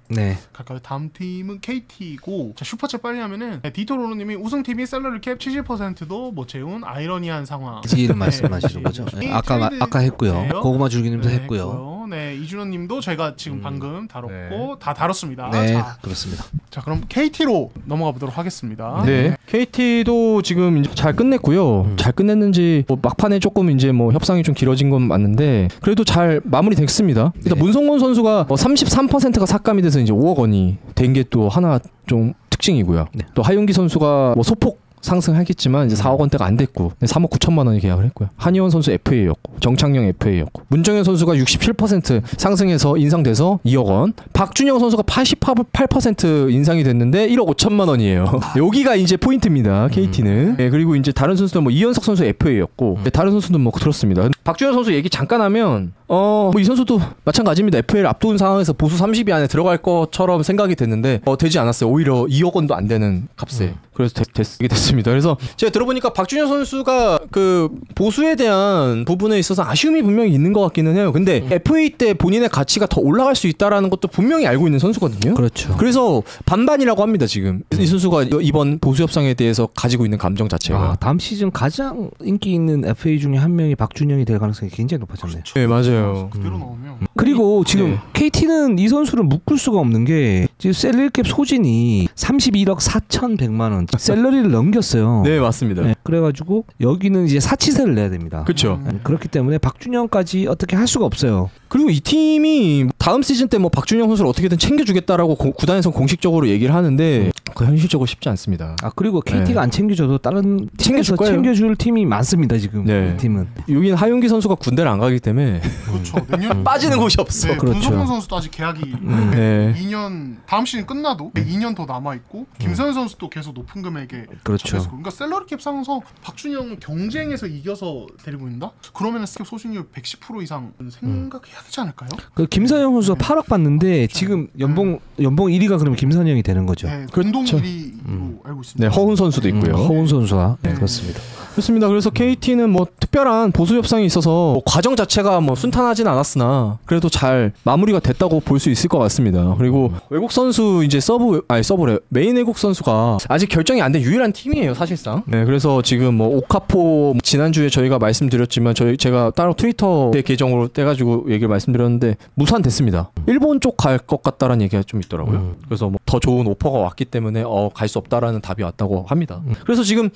갈까요? 다음 팀은 KT고 자 슈퍼챗 빨리 하면은 디토로로님이 우승팀이 셀러리 캡 70%도 못 채운 아이러니한 상황.
지금 말씀하시는 거죠? 아까 했고요. 고구마 줄기님도 했고요.
네 이준호님도 저희가 지금 방금 다뤘고 다 다뤘습니다.
네 그렇습니다.
자 그럼 KT로 넘어가 보도록 하겠습니다.
네 KT도 지금 이제 잘 끝냈고요. 잘 끝냈는지 뭐 막판에 조금 이제 뭐 협상이 좀 길어진 건 맞는데 그래도 잘 마무리됐습니다. 일단 문성곤 선수가 33%가 삭감이 돼서 이제 5억 원이 된 게 또 하나 좀 특징이고요. 또 하윤기 선수가 뭐 소폭 상승하겠지만 이제 4억 원대가 안 됐고 3억 9천만 원에 계약을 했고요. 한희원 선수 FA였고 정창영 FA였고 문정현 선수가 67% 상승해서 인상돼서 2억 원. 박준영 선수가 88% 인상이 됐는데 1억 5천만 원이에요. 여기가 이제 포인트입니다. KT는. 네, 그리고 이제 다른 선수들 뭐 이현석 선수 FA였고 다른 선수는 뭐 그렇습니다. 박준영 선수 얘기 잠깐 하면 뭐 이 선수도 마찬가지입니다. FA를 앞둔 상황에서 보수 30위 안에 들어갈 것처럼 생각이 됐는데 되지 않았어요. 오히려 2억 원도 안 되는 값에. 그래서 이게 됐습니다. 그래서 제가 들어보니까 박준현 선수가 그 보수에 대한 부분에 있어서 아쉬움이 분명히 있는 것 같기는 해요. 근데 FA 때 본인의 가치가 더 올라갈 수 있다라는 것도 분명히 알고 있는 선수거든요.
그렇죠.
그래서 반반이라고 합니다. 지금 이 선수가 이번 보수 협상에 대해서 가지고 있는 감정 자체가
다음 시즌 가장 인기 있는 FA 중에 한 명이 박준영이 될 가능성이 굉장히 높아졌네요.
네 맞아요. 맞아요.
그대로 나오면.
그리고 지금 KT는 이 선수를 묶을 수가 없는 게 지금 셀러리캡 소진이 31억 4,100만 원 셀러리를 넘겼어요.
네, 맞습니다.
네, 그래가지고 여기는 이제 사치세를 내야 됩니다.
그렇죠.
그렇기 때문에 박준영까지 어떻게 할 수가 없어요.
그리고 이 팀이 다음 시즌 때 뭐 박준영 선수를 어떻게든 챙겨주겠다라고 구단에서 공식적으로 얘기를 하는데 그 현실적으로 쉽지 않습니다.
아 그리고 KT가 안 챙겨줘도 다른
챙겨줄
팀에서
거예요.
챙겨줄 팀이 많습니다 지금. 이 팀은.
여기는 하윤기 선수가 군대를 안 가기 때문에
그렇죠. 내년
빠지는 곳이 없어.
네,
그렇죠.
문성훈 선수도 아직 계약이 2년 다음 시즌 끝나도 2년 더 남아 있고 김서현 선수도 계속 높은 금액에
그렇죠.
잡혔고. 그러니까 셀러리캡 상에서 박준영을 경쟁에서 이겨서 데리고 있다? 그러면은 소신율 110% 이상 생각해야 되지 않을까요?
그 김선영 선수가 8억 받는데 지금 연봉 1위가 그러면 김선영이 되는 거죠.
네, 공동 1위로 알고 있습니다.
네, 허훈 선수도 있고요.
허훈 선수가 그렇습니다.
그렇습니다. 그래서 KT는 뭐 특별한 보수 협상이 있어서 뭐 과정 자체가 뭐 순탄하진 않았으나 그래도 잘 마무리가 됐다고 볼 수 있을 것 같습니다. 그리고 외국 선수 이제 서브래 메인 외국 선수가 아직 결정이 안 된 유일한 팀이에요, 사실상. 네, 그래서 지금 뭐 오카포 지난주에 저희가 말씀드렸지만 제가 따로 트위터 계정으로 떼가지고 얘기를 말씀드렸는데 무산됐습니다. 일본 쪽 갈 것 같다라는 얘기가 좀 있더라고요. 그래서 뭐 더 좋은 오퍼가 왔기 때문에 갈 수 없다라는 답이 왔다고 합니다. 그래서 지금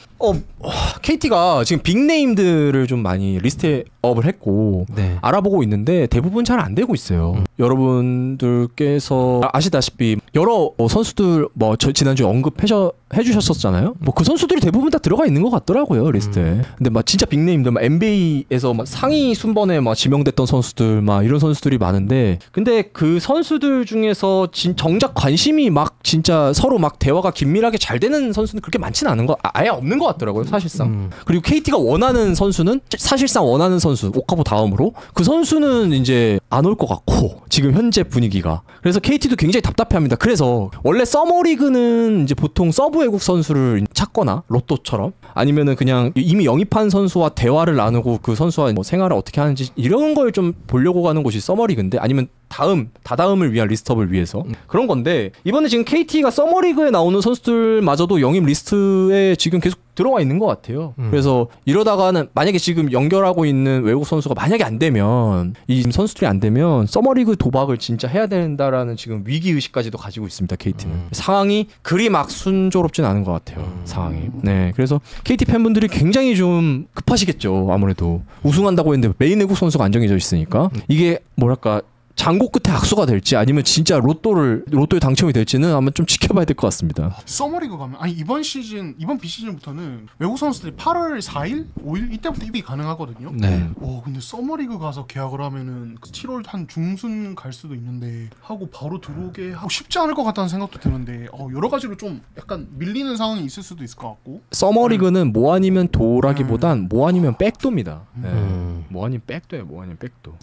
KT가 지금 빅네임들을 좀 많이 리스트업을 했고 알아보고 있는데 대부분 잘 안 되고 있어요. 여러분들께서 아시다시피 여러 선수들 뭐 지난주에 해주셨었잖아요. 뭐 그 선수들이 대부분 다 들어가 있는 것 같더라고요, 리스트에. 근데 막 진짜 빅네임들 막 NBA에서 막 상위 순번에 막 지명됐던 선수들 막 이런 선수들이 많은데 근데 그 선수들 중에서 정작 관심이 막 진짜 서로 막 대화가 긴밀하게 잘 되는 선수는 그렇게 많지는 않은 거 아예 없는 것 같더라고요, 사실상. 그리고 KT가 원하는 선수는 사실상 원하는 선수 오카포 다음으로 그 선수는 이제 안 올 것 같고 지금 현재 분위기가. 그래서 KT도 굉장히 답답해합니다. 그래서 원래 서머리그는 이제 보통 서브 외국 선수를 찾거나 로또처럼 아니면은 그냥 이미 영입한 선수와 대화를 나누고 그 선수와 뭐 생활을 어떻게 하는지 이런 걸 좀 보려고 가는 곳이 서머리그인데 아니면 다다음을 위한 리스트업을 위해서 그런 건데 이번에 지금 KT가 서머리그에 나오는 선수들마저도 영입 리스트에 지금 계속 들어와 있는 것 같아요. 그래서 이러다가는 만약에 지금 연결하고 있는 외국 선수가 만약에 안 되면 이 선수들이 안 되면 서머리그 도박을 진짜 해야 된다라는 지금 위기의식까지도 가지고 있습니다. KT는 상황이 그리 막 순조롭진 않은 것 같아요. 상황이. 네, 그래서 KT 팬분들이 굉장히 좀 급하시겠죠. 아무래도 우승한다고 했는데 메인 외국 선수가 안정해져 있으니까 이게 뭐랄까 장고 끝에 악수가 될지 아니면 진짜 로또에 당첨이 될지는 한번 좀 지켜봐야 될 것 같습니다.
서머리그 가면 이번 비시즌부터는 외국 선수들이 8월 4일, 5일 이때부터 입이 가능하거든요.
네.
근데 서머리그 가서 계약을 하면은 7월 한 중순 갈 수도 있는데 하고 바로 들어오게 하고 쉽지 않을 것 같다는 생각도 드는데 여러 가지로 좀 약간 밀리는 상황이 있을 수도 있을 것 같고.
서머리그는 뭐 아니면 도라기보단 뭐 아니면 백도입니다. 뭐 아니면 백도예요. 뭐 아니면 백도.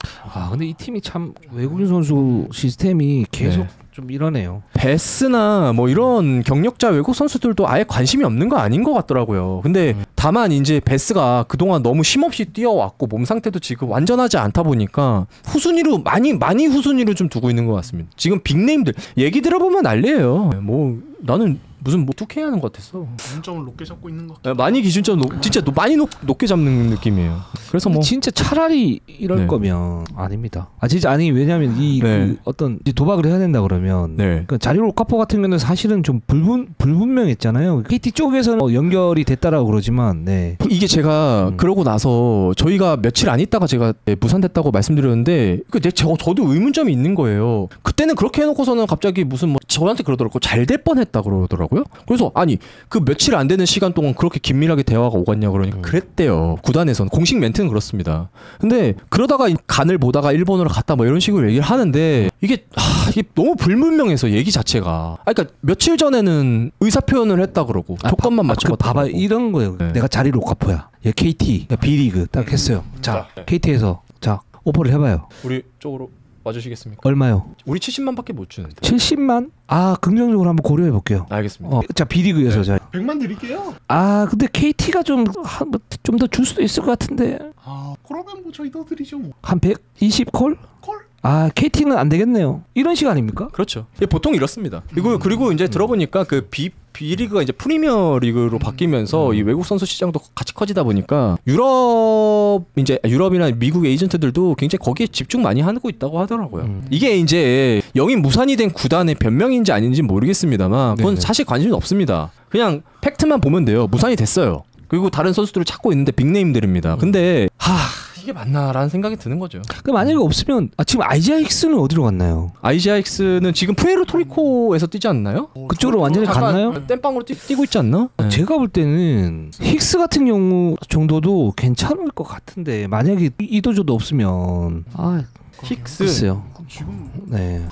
근데 이 팀이 참 외국인 선수 시스템이 계속 좀 이러네요.
베스나 뭐 이런 경력자 외국 선수들도 아예 관심이 없는 거 아닌 것 같더라고요. 근데 다만 이제 베스가 그동안 너무 쉼없이 뛰어왔고 몸 상태도 지금 완전하지 않다 보니까 후순위로 많이 후순위로 좀 두고 있는 것 같습니다. 지금 빅네임들 얘기 들어보면 난리예요. 뭐 나는 무슨 뭐 2K 하는 것 같았어.
기준점을 높게 잡고 있는 것 같아.
많이 기준점 진짜 많이 높게 잡는 느낌이에요. 그래서 뭐
진짜 차라리 이럴 거면 아닙니다. 진짜 아니 왜냐하면 그 어떤 도박을 해야 된다 그러면 그러니까 자리로 오카포 같은 경우는 사실은 좀 불분명했잖아요. KT 쪽에서는 연결이 됐다라고 그러지만
이게 제가 그러고 나서 저희가 며칠 안 있다가 제가 무산됐다고 말씀드렸는데 저도 의문점이 있는 거예요. 그때는 그렇게 해놓고서는 갑자기 무슨 뭐 저한테 그러더라고 잘 될 뻔했다 그러더라고요. 그래서 그 며칠 안 되는 시간 동안 그렇게 긴밀하게 대화가 오갔냐 그러니까 그랬대요. 구단에서는 공식 멘트는 그렇습니다. 근데 그러다가 간을 보다가 일본으로 갔다 뭐 이런 식으로 얘기를 하는데 이게 너무 불분명해서 얘기 자체가 그러니까 며칠 전에는 의사 표현을 했다 그러고 조건만 맞춰봤다.
봐봐 이런 거예요. 내가 자리로 오카포야. 얘 KT B리그 딱 했어요. 자 KT에서 오퍼를 해봐요.
우리 쪽으로 와주시겠습니까?
얼마요?
우리 70만밖에 못 주는데.
70만? 긍정적으로 한번 고려해 볼게요.
알겠습니다.
자 B리그에서
100만 드릴게요.
근데 KT가 좀 더 줄 수도 있을 것 같은데.
그러면 뭐 저희 더 드리죠 뭐.
한 120 콜? KT는 안 되겠네요. 이런 시간입니까?
그렇죠. 보통 이렇습니다. 그리고 이제 들어보니까 그 B리그가 이제 프리미어 리그로 바뀌면서 이 외국 선수 시장도 같이 커지다 보니까 유럽이나 미국 에이전트들도 굉장히 거기에 집중 많이 하고 있다고 하더라고요. 이게 이제 영입 무산이 된 구단의 변명인지 아닌지 모르겠습니다만 그건 사실 관심이 없습니다. 그냥 팩트만 보면 돼요. 무산이 됐어요. 그리고 다른 선수들을 찾고 있는데 빅네임들입니다. 근데 이게 맞나라는 생각이 드는 거죠.
그 만약에 없으면 지금 아이지아 힉스는 어디로 갔나요?
아이지아 힉스는 지금 푸에르토리코에서 뛰지 않나요?
그쪽으로 완전히 갔나요?
땜빵으로 뛰고 있지 않나?
제가 볼 때는 힉스 같은 경우 정도도 괜찮을 것 같은데 만약에 이도저도 없으면
힉스
글쎄요. 지금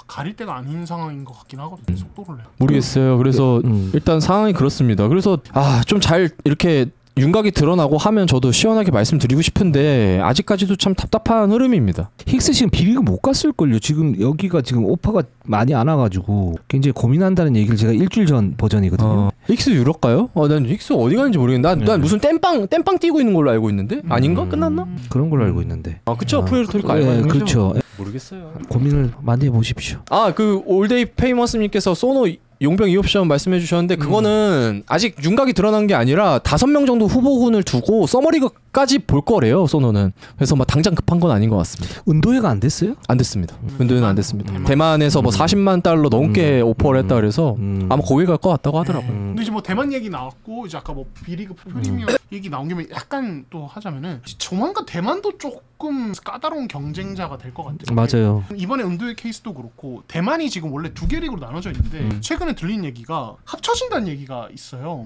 가릴 때가 아닌 상황인 것 같긴 하거든요. 속도를 내요.
모르겠어요. 그래서 일단 상황이 그렇습니다. 그래서 좀 잘 이렇게 윤곽이 드러나고 하면 저도 시원하게 말씀드리고 싶은데 아직까지도 참 답답한 흐름입니다.
힉스 지금 B리그 못 갔을걸요. 지금 여기가 지금 오퍼가 많이 안 와가지고 굉장히 고민한다는 얘기를 제가 일주일 전 버전이거든요.
힉스 유럽 가요? 난 힉스 어디 가는지 모르겠는데 난 무슨 땜빵 뛰고 있는 걸로 알고 있는데 아닌가? 끝났나?
그런 걸로 알고 있는데.
그쵸. 푸에르토리코 알고 있는 거죠?
그렇죠.
모르겠어요.
고민을 많이 해보십시오.
그 올데이 페이머스님께서 소노 용병 2옵션 말씀해 주셨는데 그거는 아직 윤곽이 드러난 게 아니라 5명 정도 후보군을 두고 서머리그까지 볼 거래요. 소노는. 그래서 당장 급한 건 아닌 것 같습니다.
은도회가 안 됐어요?
안 됐습니다. 은도회는 안 됐습니다. 대만에서 40만 달러 넘게 오퍼를 했다 그래서 아마 거기 갈 것 같다고 하더라고요.
근데 이제 대만 얘기 나왔고 이제 아까 B리그 프리미어 얘기 나온 김에 약간 또 하자면은 조만간 대만도 조금 까다로운 경쟁자가 될 것 같아요.
맞아요.
이번에 은도의 케이스도 그렇고 대만이 지금 원래 2개 리그로 나눠져 있는데 최근에 들린 얘기가 합쳐진다는 얘기가 있어요.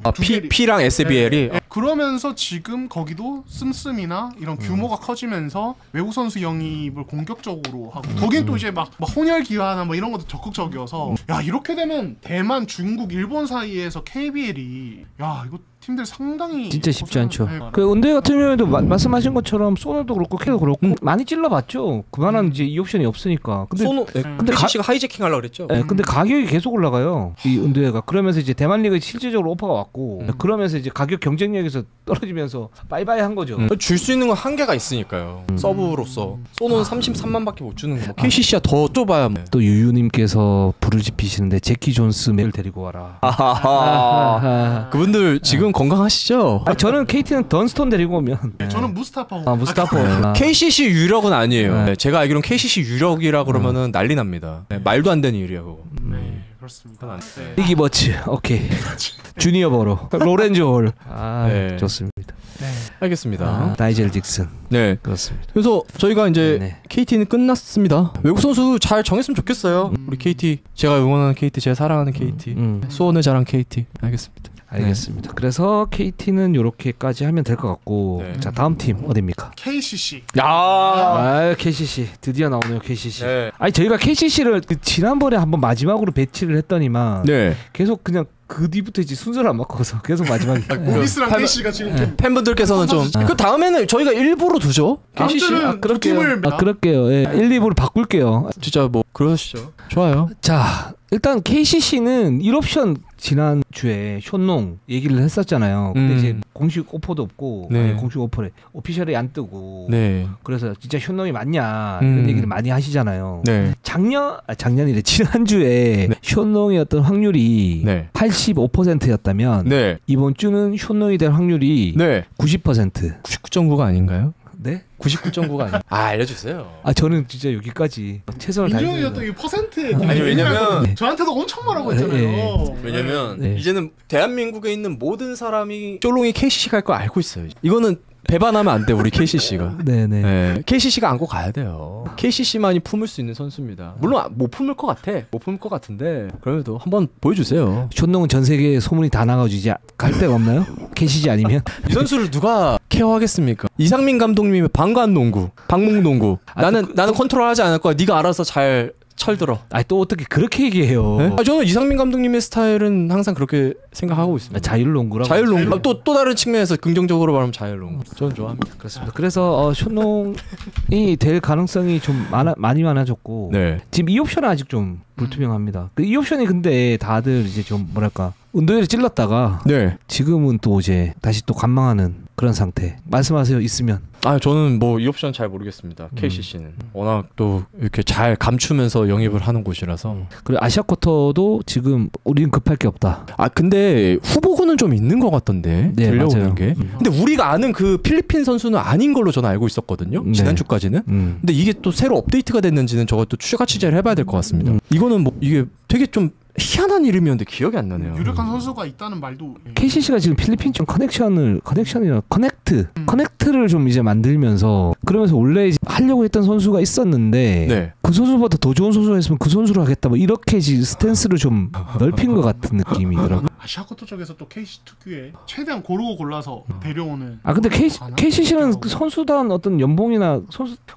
P랑 SBL이
그러면서 지금 거기도 씀씀이나 이런 규모가 커지면서 외국 선수 영입을 공격적으로 하고 거긴 또 이제 막 혼혈 기화나 이런 것도 적극적이어서 이렇게 되면 대만, 중국, 일본 사이에서 KBL이 이거 팀들 상당히
진짜 쉽지 않죠. 그 은대 같은 경우에도 말씀하신 것처럼 소노도 그렇고 캐도 그렇고 많이 찔러봤죠. 그만한 이제 이 옵션이 없으니까. 근데
소노 근데 KCC가 하이제킹 하려고 그랬죠.
근데 가격이 계속 올라가요. 이 은대가. 그러면서 이제 대만 리그에 실질적으로 오퍼가 왔고 그러면서 이제 가격 경쟁력에서 떨어지면서 바이바이 한 거죠.
줄 수 있는 건 한계가 있으니까요. 서브로서 소노는 33만밖에 못 주는 거. KCC가 더 좁아야
또 유유님께서 부르짖히시는데 제키 존스 매를 데리고 와라.
그분들 지금 건강하시죠?
저는 KT는 던스톤 데리고 오면
저는 무스타파.
무스타파.
KCC 유력은 아니에요. 제가 알기로는 KCC 유력이라 그러면은 난리 납니다. 말도 안 되는 일이야 그거.
네, 그렇습니다.
리기 버치. 오케이. 주니어 버로. 로렌조 홀. 좋습니다.
네.
알겠습니다.
나이젤 딕슨.
네,
그렇습니다.
그래서 저희가 이제 KT는 끝났습니다. 외국 선수 잘 정했으면 좋겠어요. 우리 KT, 제가 응원하는 KT, 제가 사랑하는 KT, 수원의 자랑 KT. 알겠습니다.
그래서 KT는 이렇게까지 하면 될 것 같고 자 다음 팀 어디입니까?
KCC.
KCC 드디어 나오네요. KCC. 저희가 KCC를 지난번에 한번 마지막으로 배치를 했더니만 계속 그냥 그 뒤부터 이제 순서를 안 바꿔서 계속 마지막에
모비스랑 KCC가 지금
팬분들께서는 좀 그 다음에는 저희가 일부러 두죠.
KCC
그럴게요. 1, 2부를 바꿀게요.
진짜 그러시죠. 좋아요.
자 일단 KCC는 1옵션 지난주에 쇼농 얘기를 했었잖아요. 근데 이제 공식 오퍼도 없고 공식 오퍼래 오피셜이 안 뜨고 그래서 진짜 쇼농이 맞냐 이런 얘기를 많이 하시잖아요. 작년이래 지난주에 쇼농의 어떤 확률이 85%였다면 이번 주는 쇼농이 될 확률이 90%.
99.9가 아닌가요?
네?
99.9가 아니에요. 알려주세요.
저는 진짜 여기까지 최선을 다했어요.
민정이가 이 퍼센트에
왜냐면
저한테도 엄청 뭐라고 했잖아요.
왜냐면 이제는 대한민국에 있는 모든 사람이 쫄롱이 KCC 갈 거 알고 있어요. 이거는 배반하면 안 돼 우리 KCC가. KCC가 안고 가야 돼요. KCC만이 품을 수 있는 선수입니다. 물론 못 품을 것 같아. 못 품을 것 같은데 그래도 한번 보여주세요.
쇼농은 전 세계에 소문이 다 나가지고 이제 갈 데가 없나요? KCC 아니면?
이 선수를 누가 케어하겠습니까? 이상민 감독님의 방관농구, 방목농구. 나는 컨트롤하지 않을 거야. 네가 알아서 잘 철들어.
또 어떻게 그렇게 얘기해요?
저는 이상민 감독님의 스타일은 항상 그렇게 생각하고 있습니다.
자율농구라고.
자율농구. 또 다른 측면에서 긍정적으로 말하면 자율농구. 저는 좋아합니다.
그렇습니다. 그래서 쇼농이 될 가능성이 좀 많이 많아졌고 지금 이 옵션은 아직 좀 불투명합니다. 이 옵션이 근데 다들 이제 좀 뭐랄까 은도회를 찔렀다가 지금은 또 이제 다시 또 관망하는 그런 상태. 말씀하세요. 있으면.
저는 뭐 이 옵션 잘 모르겠습니다. KCC는 워낙 또 이렇게 잘 감추면서 영입을 하는 곳이라서.
그리고 아시아 쿼터도 지금 우리는 급할 게 없다.
근데 후보군은 좀 있는 것 같던데.
네,
들려오는
맞아요.
게. 근데 우리가 아는 그 필리핀 선수는 아닌 걸로 저는 알고 있었거든요.
네.
지난주까지는. 근데 이게 또 새로 업데이트가 됐는지는 저것도 추가 취재를 해봐야 될 것 같습니다. 이거는 뭐 이게 되게 좀 희한한 이름이었는데 기억이 안 나네요.
유력한 선수가 있다는 말도.
KCC가 지금 필리핀 좀 커넥트를 좀 이제 만들면서 그러면서 원래 이제 하려고 했던 선수가 있었는데
네.
그 선수보다 더 좋은 선수가 있으면 그 선수로 하겠다 뭐 이렇게 스탠스를 좀 넓힌 것 같은 느낌이더라고요.
아시아 쿼터 쪽에서 또 KCC 특유의 최대한 고르고 골라서 데려오는.
근데 KCC는 그 선수단 어떤 연봉이나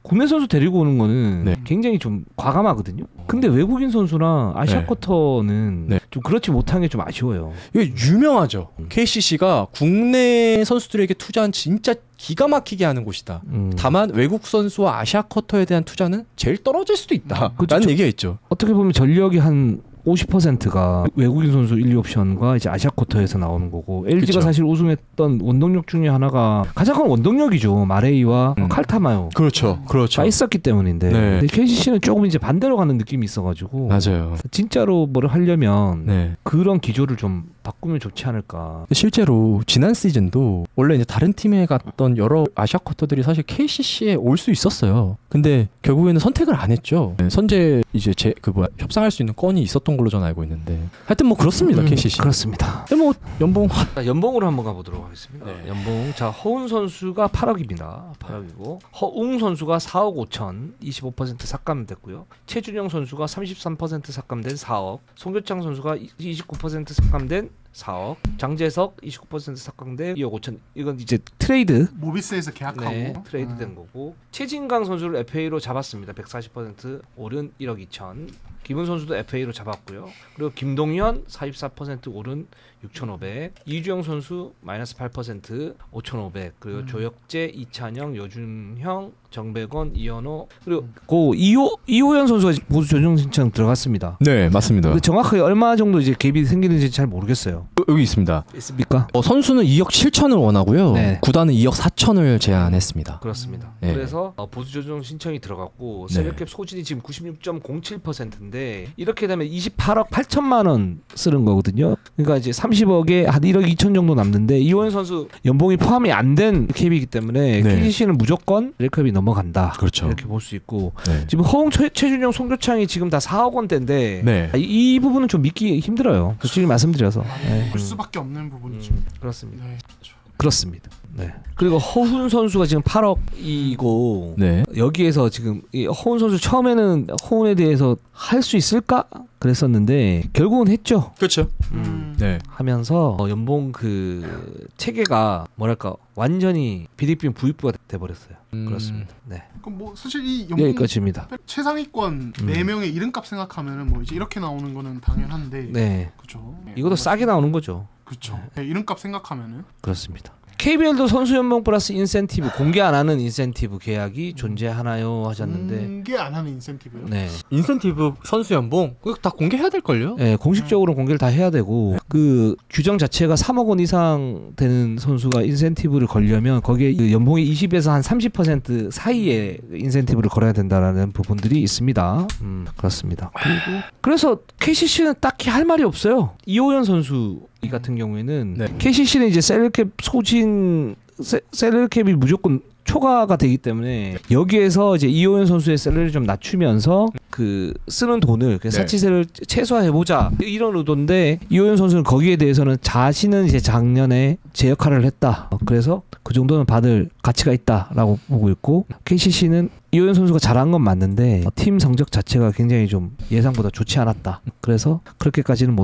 국내 선수 데리고 오는 거는
네.
굉장히 좀 과감하거든요. 근데 외국인 선수랑 아시아
네.
쿼터는
네.
좀 그렇지 못한 게 좀 아쉬워요.
이게 유명하죠. KCC가 국내 선수들에게 투자한 진짜 기가 막히게 하는 곳이다. 다만 외국 선수와 아시아 쿼터에 대한 투자는 제일 떨어질 수도 있다. 라는 얘기가 있죠.
어떻게 보면 전력이 한 50%가 외국인 선수 1, 2옵션과 이제 아시아 쿼터에서 나오는 거고 LG가
그쵸.
사실 우승했던 원동력 중에 하나가 가장 큰 원동력이죠. 마레이와 칼타마요.
그렇죠.
가 있었기 때문인데
네.
근데 KCC는 조금 이제 반대로 가는 느낌이 있어가지고
맞아요.
진짜로 뭐를 하려면
네.
그런 기조를 좀 바꾸면 좋지 않을까.
실제로 지난 시즌도 원래 이제 다른 팀에 갔던 여러 아시아 쿼터들이 사실 KCC에 올 수 있었어요. 근데 결국에는 선택을 안 했죠. 선제 이제 협상할 수 있는 건이 있었던 걸로 저는 알고 있는데 하여튼 뭐 그렇습니다. KCC.
그렇습니다.
뭐
연봉으로 한번 가보도록 하겠습니다.
네.
연봉. 자, 허운 선수가 8억입니다. 8억이고 허웅 선수가 4억 5천 25% 삭감됐고요. 최준영 선수가 33% 삭감된 4억. 송교창 선수가 29% 삭감된 4억. 장재석 29% 삭감된 2억 5천. 이건 이제 트레이드.
모비스에서 계약하고.
네, 트레이드 된 거고. 최진강 선수를 FA로 잡았습니다. 140% 오른 1억 2천. 김은 선수도 FA로 잡았고요. 그리고 김동현 44% 오른 6,500. 이주영 선수 마이너스 8% 5,500. 그리고 조혁재, 이찬영, 여준형, 정백원, 이현호 그리고 이호연 선수가 보수 조정 신청 들어갔습니다.
네, 맞습니다.
근데 정확하게 얼마 정도 이제 갭이 생기는지 잘 모르겠어요.
여기 있습니다.
있습니까?
선수는 2억 7천을 원하고요.
네.
구단은 2억 4천을 제안했습니다.
그렇습니다.
네.
그래서 보수 조정 신청이 들어갔고
네.
셀럽캡 소진이 지금 96.07%인데 이렇게 되면 28억 8천만 원 쓰는 거거든요. 그러니까 이제 30억에 한 1억 2천 정도 남는데 이호연 선수 연봉이 포함이 안 된 캡이기 때문에
네.
KCC는 무조건 셀럽캡이 넘어간다.
그렇죠.
이렇게 볼 수 있고
네.
지금 허웅, 최준영, 송교창이 지금 다 4억 원대인데
네.
이 부분은 좀 믿기 힘들어요. 솔직히 말씀드려서. 네.
볼 수밖에 없는 부분이죠.
그렇습니다.
네.
그렇습니다. 네. 그리고 허훈 선수가 지금 8억이고
네.
여기에서 지금 이 허훈 선수 처음에는 허훈에 대해서 할 수 있을까 그랬었는데 결국은 했죠.
그렇죠. 네.
하면서 연봉 그 체계가 뭐랄까 완전히 필리핀 부익부가 돼버렸어요. 그렇습니다. 네.
그럼 뭐 사실 이 연봉
여기까지입니다.
최상위권 4명의 이름값 생각하면은 뭐 이제 이렇게 나오는 거는 당연한데.
네.
그렇죠.
이것도 싸게 나오는 거죠.
그렇죠. 네, 이름값 생각하면은
그렇습니다. KBL도 선수 연봉 플러스 인센티브 공개 안 하는 인센티브 계약이 존재하나요 하셨는데
공개 안 하는 인센티브요.
네.
인센티브 선수 연봉 그거 다 공개해야 될 걸요?
네, 공식적으로 공개를 다 해야 되고 그 규정 자체가 3억 원 이상 되는 선수가 인센티브를 걸려면 거기에 그 연봉이 20에서 한 30% 사이에 인센티브를 걸어야 된다라는 부분들이 있습니다. 그렇습니다. 그래서 KCC는 딱히 할 말이 없어요. 이호연 선수 같은 경우에는
네.
KCC는 이제 셀럽캡 소진 셀럽캡이 무조건 초과가 되기 때문에 여기에서 이제 이호연 선수의 셀러리를 좀 낮추면서 그 쓰는 돈을 그 사치세를 최소화해 보자 이런 의도인데 이호연 선수는 거기에 대해서는 자신은 이제 작년에 제 역할을 했다. 그래서 그 정도는 받을 가치가 있다라고 보고 있고 KCC는 이호연 선수가 잘한 건 맞는데 팀 성적 자체가 굉장히 좀 예상보다 좋지 않았다. 그래서 그렇게까지는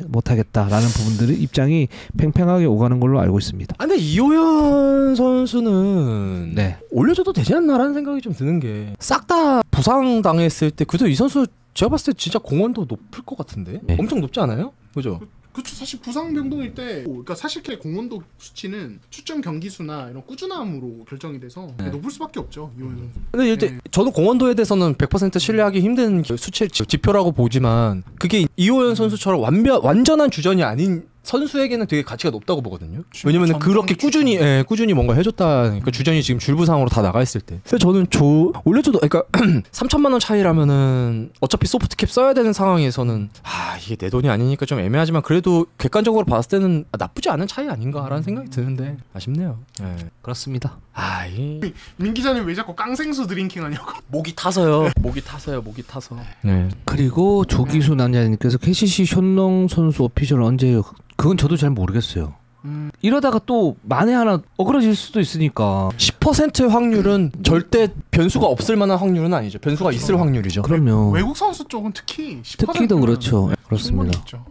못하겠다라는 부분들의 입장이 팽팽하게 오가는 걸로 알고 있습니다.
근데 이호연 선수는
네.
올려줘도 되지 않나라는 생각이 좀 드는 게 싹 다 부상당했을 때 그래도 이 선수 제가 봤을 때 진짜 공헌도 높을 것 같은데
네.
엄청 높지 않아요? 그죠?
그렇죠. 사실 부상 병동일 때 그러니까 사실 공헌도 수치는 출전 경기 수나 이런 꾸준함으로 결정이 돼서 높을 수밖에 없죠. 이호연 선수.
근데 이제 저는 공헌도에 대해서는 100% 신뢰하기 힘든 수치 지표라고 보지만 그게 이호연 선수처럼 완전한 주전이 아닌 선수에게는 되게 가치가 높다고 보거든요. 왜냐면 그렇게 꾸준히 뭔가 해줬다니까 주전이 지금 줄부상으로 다 나가 있을 때. 그래서 저는 올려줘도 그러니까 3천만 원 차이라면은 어차피 소프트캡 써야 되는 상황에서는 이게 내 돈이 아니니까 좀 애매하지만 그래도 객관적으로 봤을 때는 나쁘지 않은 차이 아닌가라는 생각이 드는데 아쉽네요. 네.
그렇습니다.
민 기자님 왜 자꾸 깡생수 드링킹 하냐고.
목이 타서요. 네.
그리고 조기수 남자님께서 KCC 현농 선수 오피셜 언제예요? 그건 저도 잘 모르겠어요. 이러다가 또 만에 하나 어그러질 수도 있으니까
10% 확률은 절대 변수가 없을 만한 확률은 아니죠. 변수가
그렇죠.
있을 확률이죠.
그럼요.
외국 선수 쪽은 특히 10%는
특히 더 그렇죠. 그렇습니다.
자,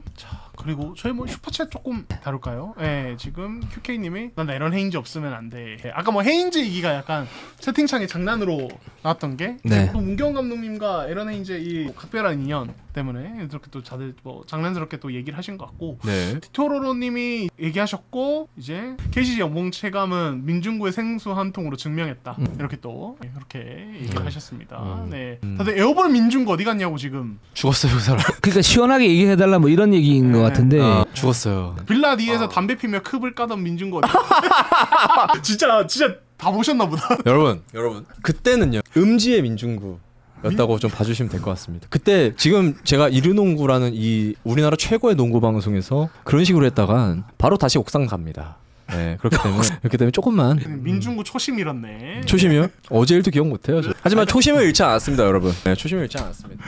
그리고 저희 뭐 슈퍼챗 조금 다룰까요? 네, 지금 QK님이 난 이런 헤인즈 없으면 안 돼. 아까 뭐 헤인즈 얘기가 약간 채팅창에 장난으로 나왔던 게
네.
또 문경 감독님과 에런 헤인즈 이 각별한 인연 때문에 이렇게 또 다들 뭐 장난스럽게 또 얘기를 하신 것 같고
네.
티토로로님이 얘기하셨고 이제 KCC 연봉 체감은 민중구의 생수 한 통으로 증명했다. 이렇게 또 이렇게 얘기를 하셨습니다. 네, 다들 에어볼 민중구 어디 갔냐고 지금
죽었어요, 그 사람.
그러니까 시원하게 얘기해달라 뭐 이런 얘기인 것 같은데
죽었어요.
빌라 뒤에서 담배 피며 컵을 까던 민중구 어디 진짜 다 보셨나 보다.
여러분 그때는요 음지의 민중구였다고 좀 봐주시면 될 것 같습니다. 그때 지금 제가 이르농구라는 이 우리나라 최고의 농구 방송에서 그런 식으로 했다간 바로 다시 옥상 갑니다. 네, 그렇기 때문에 조금만
민중구 초심 잃었네.
초심이요? 어제 일도 기억 못해요. 하지만 초심을 잃지 않았습니다, 여러분. 네, 초심을 잃지 않았습니다.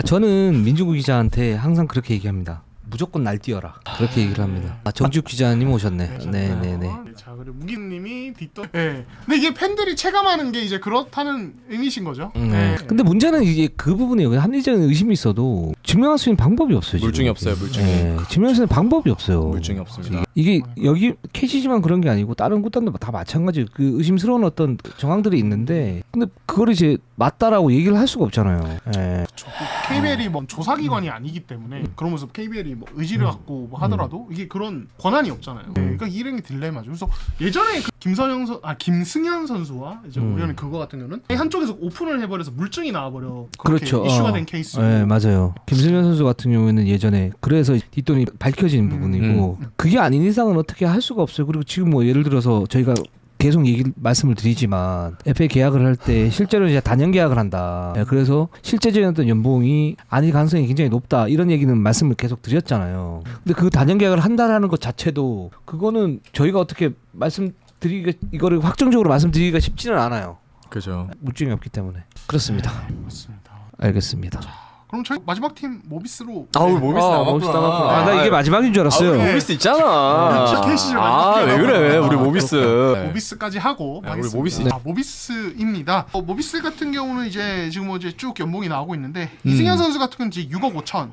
저는 민중구 기자한테 항상 그렇게 얘기합니다. 무조건 날뛰어라. 그렇게 얘기를 합니다. 정지욱 기자님 오셨네. 네네네.
자, 그리고 무기님이 뒷돈. 네. 근데 이게 팬들이 체감하는 게 이제 그렇다는 의미신 거죠.
네. 근데 문제는 이게 그 부분이에요. 합리적인 의심이 있어도 증명할 수 있는 방법이 없어요.
물증이
지금.
없어요, 물증이.
네. 증명할 수 있는 방법이 없어요.
물증이 없습니다.
이게 여기 KCC만 그런 게 아니고 다른 구단도 다 마찬가지. 그 의심스러운 어떤 정황들이 있는데, 근데 그걸 이제 맞다라고 얘기를 할 수가 없잖아요. 네.
KBL이 뭐 조사기관이 아니기 때문에 그러면서 KBL이 뭐 의지를 갖고 뭐 하더라도 이게 그런 권한이 없잖아요. 그러니까 이런 게 딜레마죠. 그래서 예전에 그 김승현 선수와 이제 우연히 그거 같은 경우는 한쪽에서 오픈을 해버려서 물증이 나와버려.
그렇죠.
이슈가 된 케이스.
네, 맞아요. 김승현 선수 같은 경우에는 예전에 그래서 뒷돈이 밝혀진 부분이고 그게 아닌 이상은 어떻게 할 수가 없어요. 그리고 지금 뭐 예를 들어서 저희가 계속 말씀을 드리지만 FA 계약을 할 때 실제로 이제 단연 계약을 한다. 그래서 실제적인 어떤 연봉이 아닐 가능성이 굉장히 높다. 이런 얘기는 말씀을 계속 드렸잖아요. 근데 그 단연 계약을 한다라는 것 자체도 그거는 저희가 어떻게 이거를 확정적으로 말씀드리기가 쉽지는 않아요.
그죠.
물증이 없기 때문에. 그렇습니다.
맞습니다.
알겠습니다.
그럼 저희 마지막 팀 모비스로.
모비스 나갔구나.
나 이게 마지막인 줄 알았어요.
모비스 있잖아. 왜 그래? 우리 모비스.
모비스까지 하고.
우리 모비스.
모비스입니다. 모비스 같은 경우는 이제 지금 뭐 이제 쭉 연봉이 나오고 있는데 이승현 선수 같은 경우는 이제 6억 5천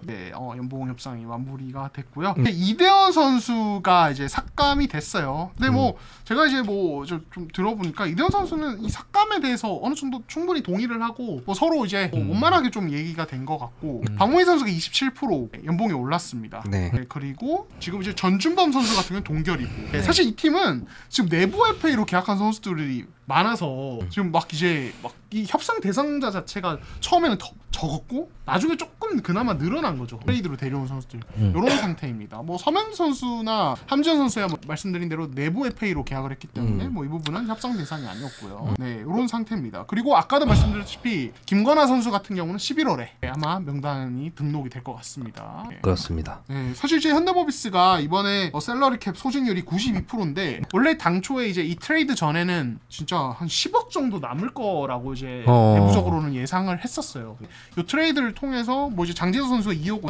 연봉 협상이 마무리가 됐고요. 이대현 선수가 이제 삭감이 됐어요. 근데 뭐 제가 이제 뭐 좀 들어보니까 이대현 선수는 이 삭감에 대해서 어느 정도 충분히 동의를 하고 뭐 서로 이제 원만하게 좀 얘기가 된 것 같고 박문희 선수가 27% 연봉이 올랐습니다.
네.
그리고 지금 이제 전준범 선수 같은 경우는 동결이고 사실 이 팀은 지금 내부 FA로 계약한 선수들이 많아서 지금 막 이제 막 이 협상 대상자 자체가 처음에는 더 적었고 나중에 조금 그나마 늘어난 거죠. 트레이드로 데려온 선수들 이런 상태입니다. 뭐 서명진 선수나 함지현 선수야 뭐 말씀드린 대로 내부 FA로 계약을 했기 때문에 뭐 이 부분은 협상 대상이 아니었고요. 네, 이런 상태입니다. 그리고 아까도 말씀드렸다시피 김건아 선수 같은 경우는 11월에 아마 명단이 등록이 될 것 같습니다. 네.
그렇습니다.
네, 사실 이제 현대모비스가 이번에 샐러리 캡 소진율이 92%인데 원래 당초에 이제 이 트레이드 전에는 진짜 한 10억 정도 남을 거라고 이제 내부적으로는 예상을 했었어요. 이 트레이드를 통해서 뭐 이제 장재수 선수가 2억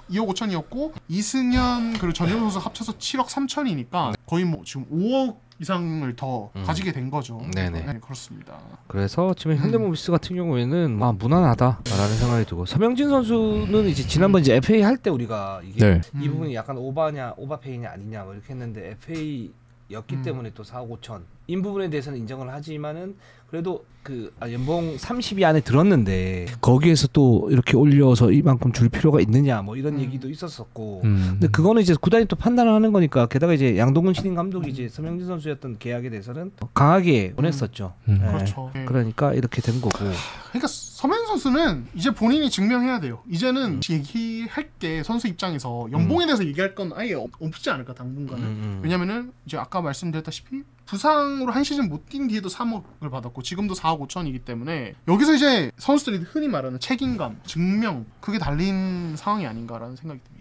5천이었고 이승현 그리고 전준호 선수 합쳐서 7억 3천이니까 거의 뭐 지금 5억 이상을 더 가지게 된 거죠.
네네.
네, 그렇습니다.
그래서 지금 현대모비스 같은 경우에는 무난하다라는 생각이 들고 서명진 선수는 이제 지난번 이제 FA 할 때 우리가 이게 이 부분이 약간 오바페이냐 아니냐 뭐 이렇게 했는데 FA였기 때문에 또 4억 5천 인 부분에 대해서는 인정을 하지만은 그래도 그 연봉 30이 안에 들었는데 거기에서 또 이렇게 올려서 이만큼 줄 필요가 있느냐 뭐 이런 얘기도 있었었고 근데 그거는 이제 구단이 또 판단을 하는 거니까 게다가 이제 양동근 신인 감독이 이제 서명진 선수였던 계약에 대해서는 강하게 원했었죠. 네.
그렇죠.
그러니까 이렇게 된 거고.
그러니까 서명진 선수는 이제 본인이 증명해야 돼요. 이제는 얘기할 게 선수 입장에서 연봉에 대해서 얘기할 건 아예 없지 않을까 당분간은. 왜냐면은 이제 아까 말씀드렸다시피 부상으로 한 시즌 못 뛴 뒤에도 3억을 받았고 지금도 4억 5천이기 때문에 여기서 이제 선수들이 흔히 말하는 책임감, 증명 그게 달린 상황이 아닌가라는 생각이 듭니다.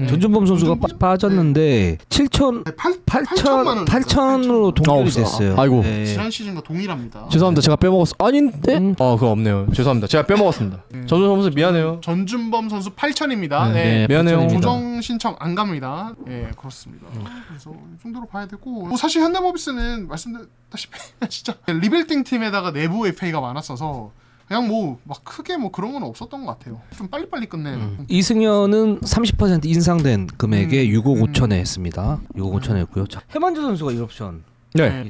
전준범 선수가 빠졌는데 8천으로 동결이 됐어요.
아이고.
지난 시즌과 동일합니다.
죄송합니다. 제가 빼먹었어. 아닌데? 그거 없네요. 죄송합니다. 제가 빼먹었습니다. 전준범 선수 미안해요.
전준범 선수 8천입니다.
미안해요.
조정 신청 안 갑니다. 그렇습니다. 그래서 이 정도로 봐야 되고 뭐 사실 현대모비스는 말씀드렸다시피 진짜 리빌딩 팀에다가 내부 FA가 많았어서 그냥 뭐 막 크게 뭐 그런 건 없었던 것 같아요. 좀 빨리빨리 끝내는.
이승현은 30% 인상된 금액에 6억 5천에 했습니다. 6억 5천에 했고요. 해먼즈 선수가 1옵션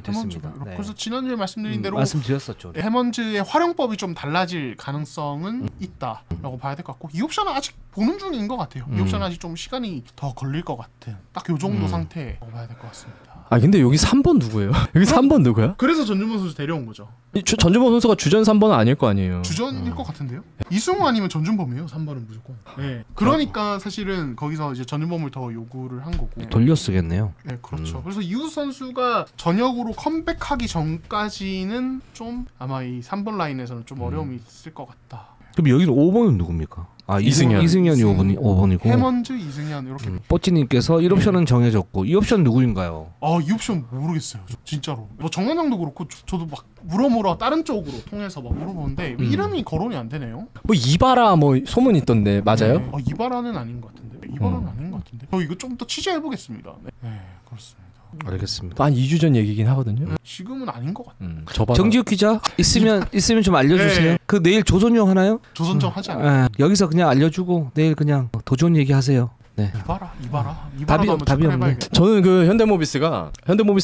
됐습니다.
그래서 지난주에 말씀드린 대로
말씀드렸었죠.
해먼즈의 활용법이 좀 달라질 가능성은 있다라고 봐야 될 것 같고 이 옵션은 아직 보는 중인 것 같아요. 이 옵션은 아직 좀 시간이 더 걸릴 것 같은 딱 요 정도 상태라고 봐야 될 것 같습니다.
근데 여기 3번 누구예요? 여기 3번 누구야?
그래서 전준범 선수 데려온 거죠.
전준범 선수가 주전 3번은 아닐 거 아니에요.
주전일 것 같은데요? 이승우 아니면 전준범이에요. 3번은 무조건. 그러니까 사실은 거기서 이제 전준범을 더 요구를 한 거고.
돌려 쓰겠네요.
그렇죠. 그래서 이우 선수가 전역으로 컴백하기 전까지는 좀 아마 이 3번 라인에서는 좀 어려움이 있을 것 같다.
그럼 여기는 5번은 누굽니까? 이승현이 5번이고
해먼즈, 이승현 이렇게.
뽀찌님께서 1옵션은 정해졌고 2옵션 누구인가요?
이 옵션 모르겠어요. 진짜로. 뭐 정현장도 그렇고 저도 막 물어물어 다른 쪽으로 통해서 막 물어보는데 이름이 거론이 안 되네요.
뭐 이바라 뭐 소문 있던데 맞아요?
이바라는 아닌 것 같은데. 이바라는 아닌 것 같은데. 이거 좀 더 취재해 보겠습니다. 그렇습니다.
알겠습니다.
한 2주 전 얘기긴 하거든요.
지금은 아닌 것 같아요.
정지욱 기자 있으면 좀 알려주세요. 그 내일 조선용 하나요?
조선정 하지 않아요?
여기서 그냥 알려주고 내일 그냥 더 좋은 얘기 하세요.
이바라도
답이 없네.
저는 그 현대모비스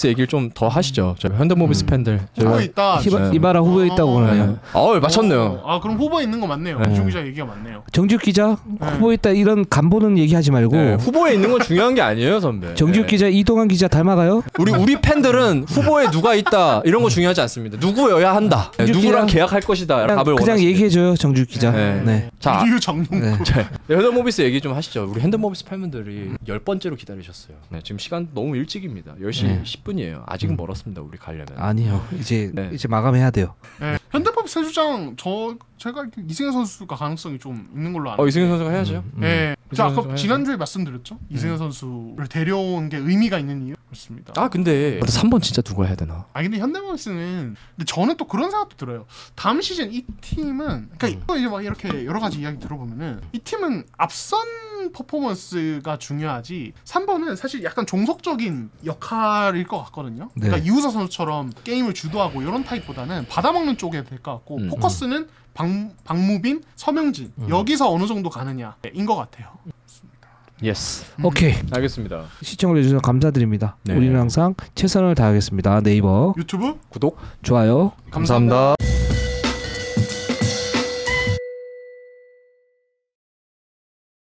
얘기를 좀 더 하시죠. 저희 현대모비스 팬들.
후보에 있다.
이바라 후보에 있다고 그러네요.
맞췄네요.
그럼 후보에 있는 거 맞네요. 이중 기자 얘기가 맞네요.
정지욱 기자 후보에 있다 이런 간보는 얘기하지 말고
후보에 있는 건 중요한 게 아니에요, 선배.
정지욱 기자 이동환 기자 닮아가요?
우리 팬들은 후보에 누가 있다 이런 거 중요하지 않습니다. 누구여야 한다. 누구랑 계약할 것이다. 답을
그냥 얘기해줘요, 정지욱 기자.
자, 이유 정용.
현대모비스 얘기 좀 하시죠. 우리 현대모비스 팬분들이 10번째로 기다리셨어요. 지금 시간 너무 일찍입니다. 10시 10분이에요. 아직은 멀었습니다. 우리 가려면. 아니요. 이제 마감해야 돼요.
현대모비스 세주장 제가 이승현 선수가 가능성이 좀 있는 걸로 아는데.
이승현 선수가 해야죠.
아까 지난주에 말씀드렸죠. 이승현 선수를 데려온 게 의미가 있는 이유? 그렇습니다.
근데 3번 진짜 누가 해야 되나?
근데 현대모비스는 근데 저는 또 그런 생각도 들어요. 다음 시즌 이 팀은 그러니까 이제 막 이렇게 여러 가지 이야기 들어보면은 이 팀은 앞선 퍼포먼스가 중요하지 3번은 사실 약간 종속적인 역할일 것 같거든요. 그러니까 이우서 선수처럼 게임을 주도하고 이런 타입보다는 받아먹는 쪽에 될 것 같고 포커스는 박무빈, 서명진 여기서 어느 정도 가느냐인 것 같아요.
예스.
오케이.
알겠습니다.
시청을 해주셔서 감사드립니다. 우리는 항상 최선을 다하겠습니다. 네이버
유튜브
구독
좋아요
감사합니다.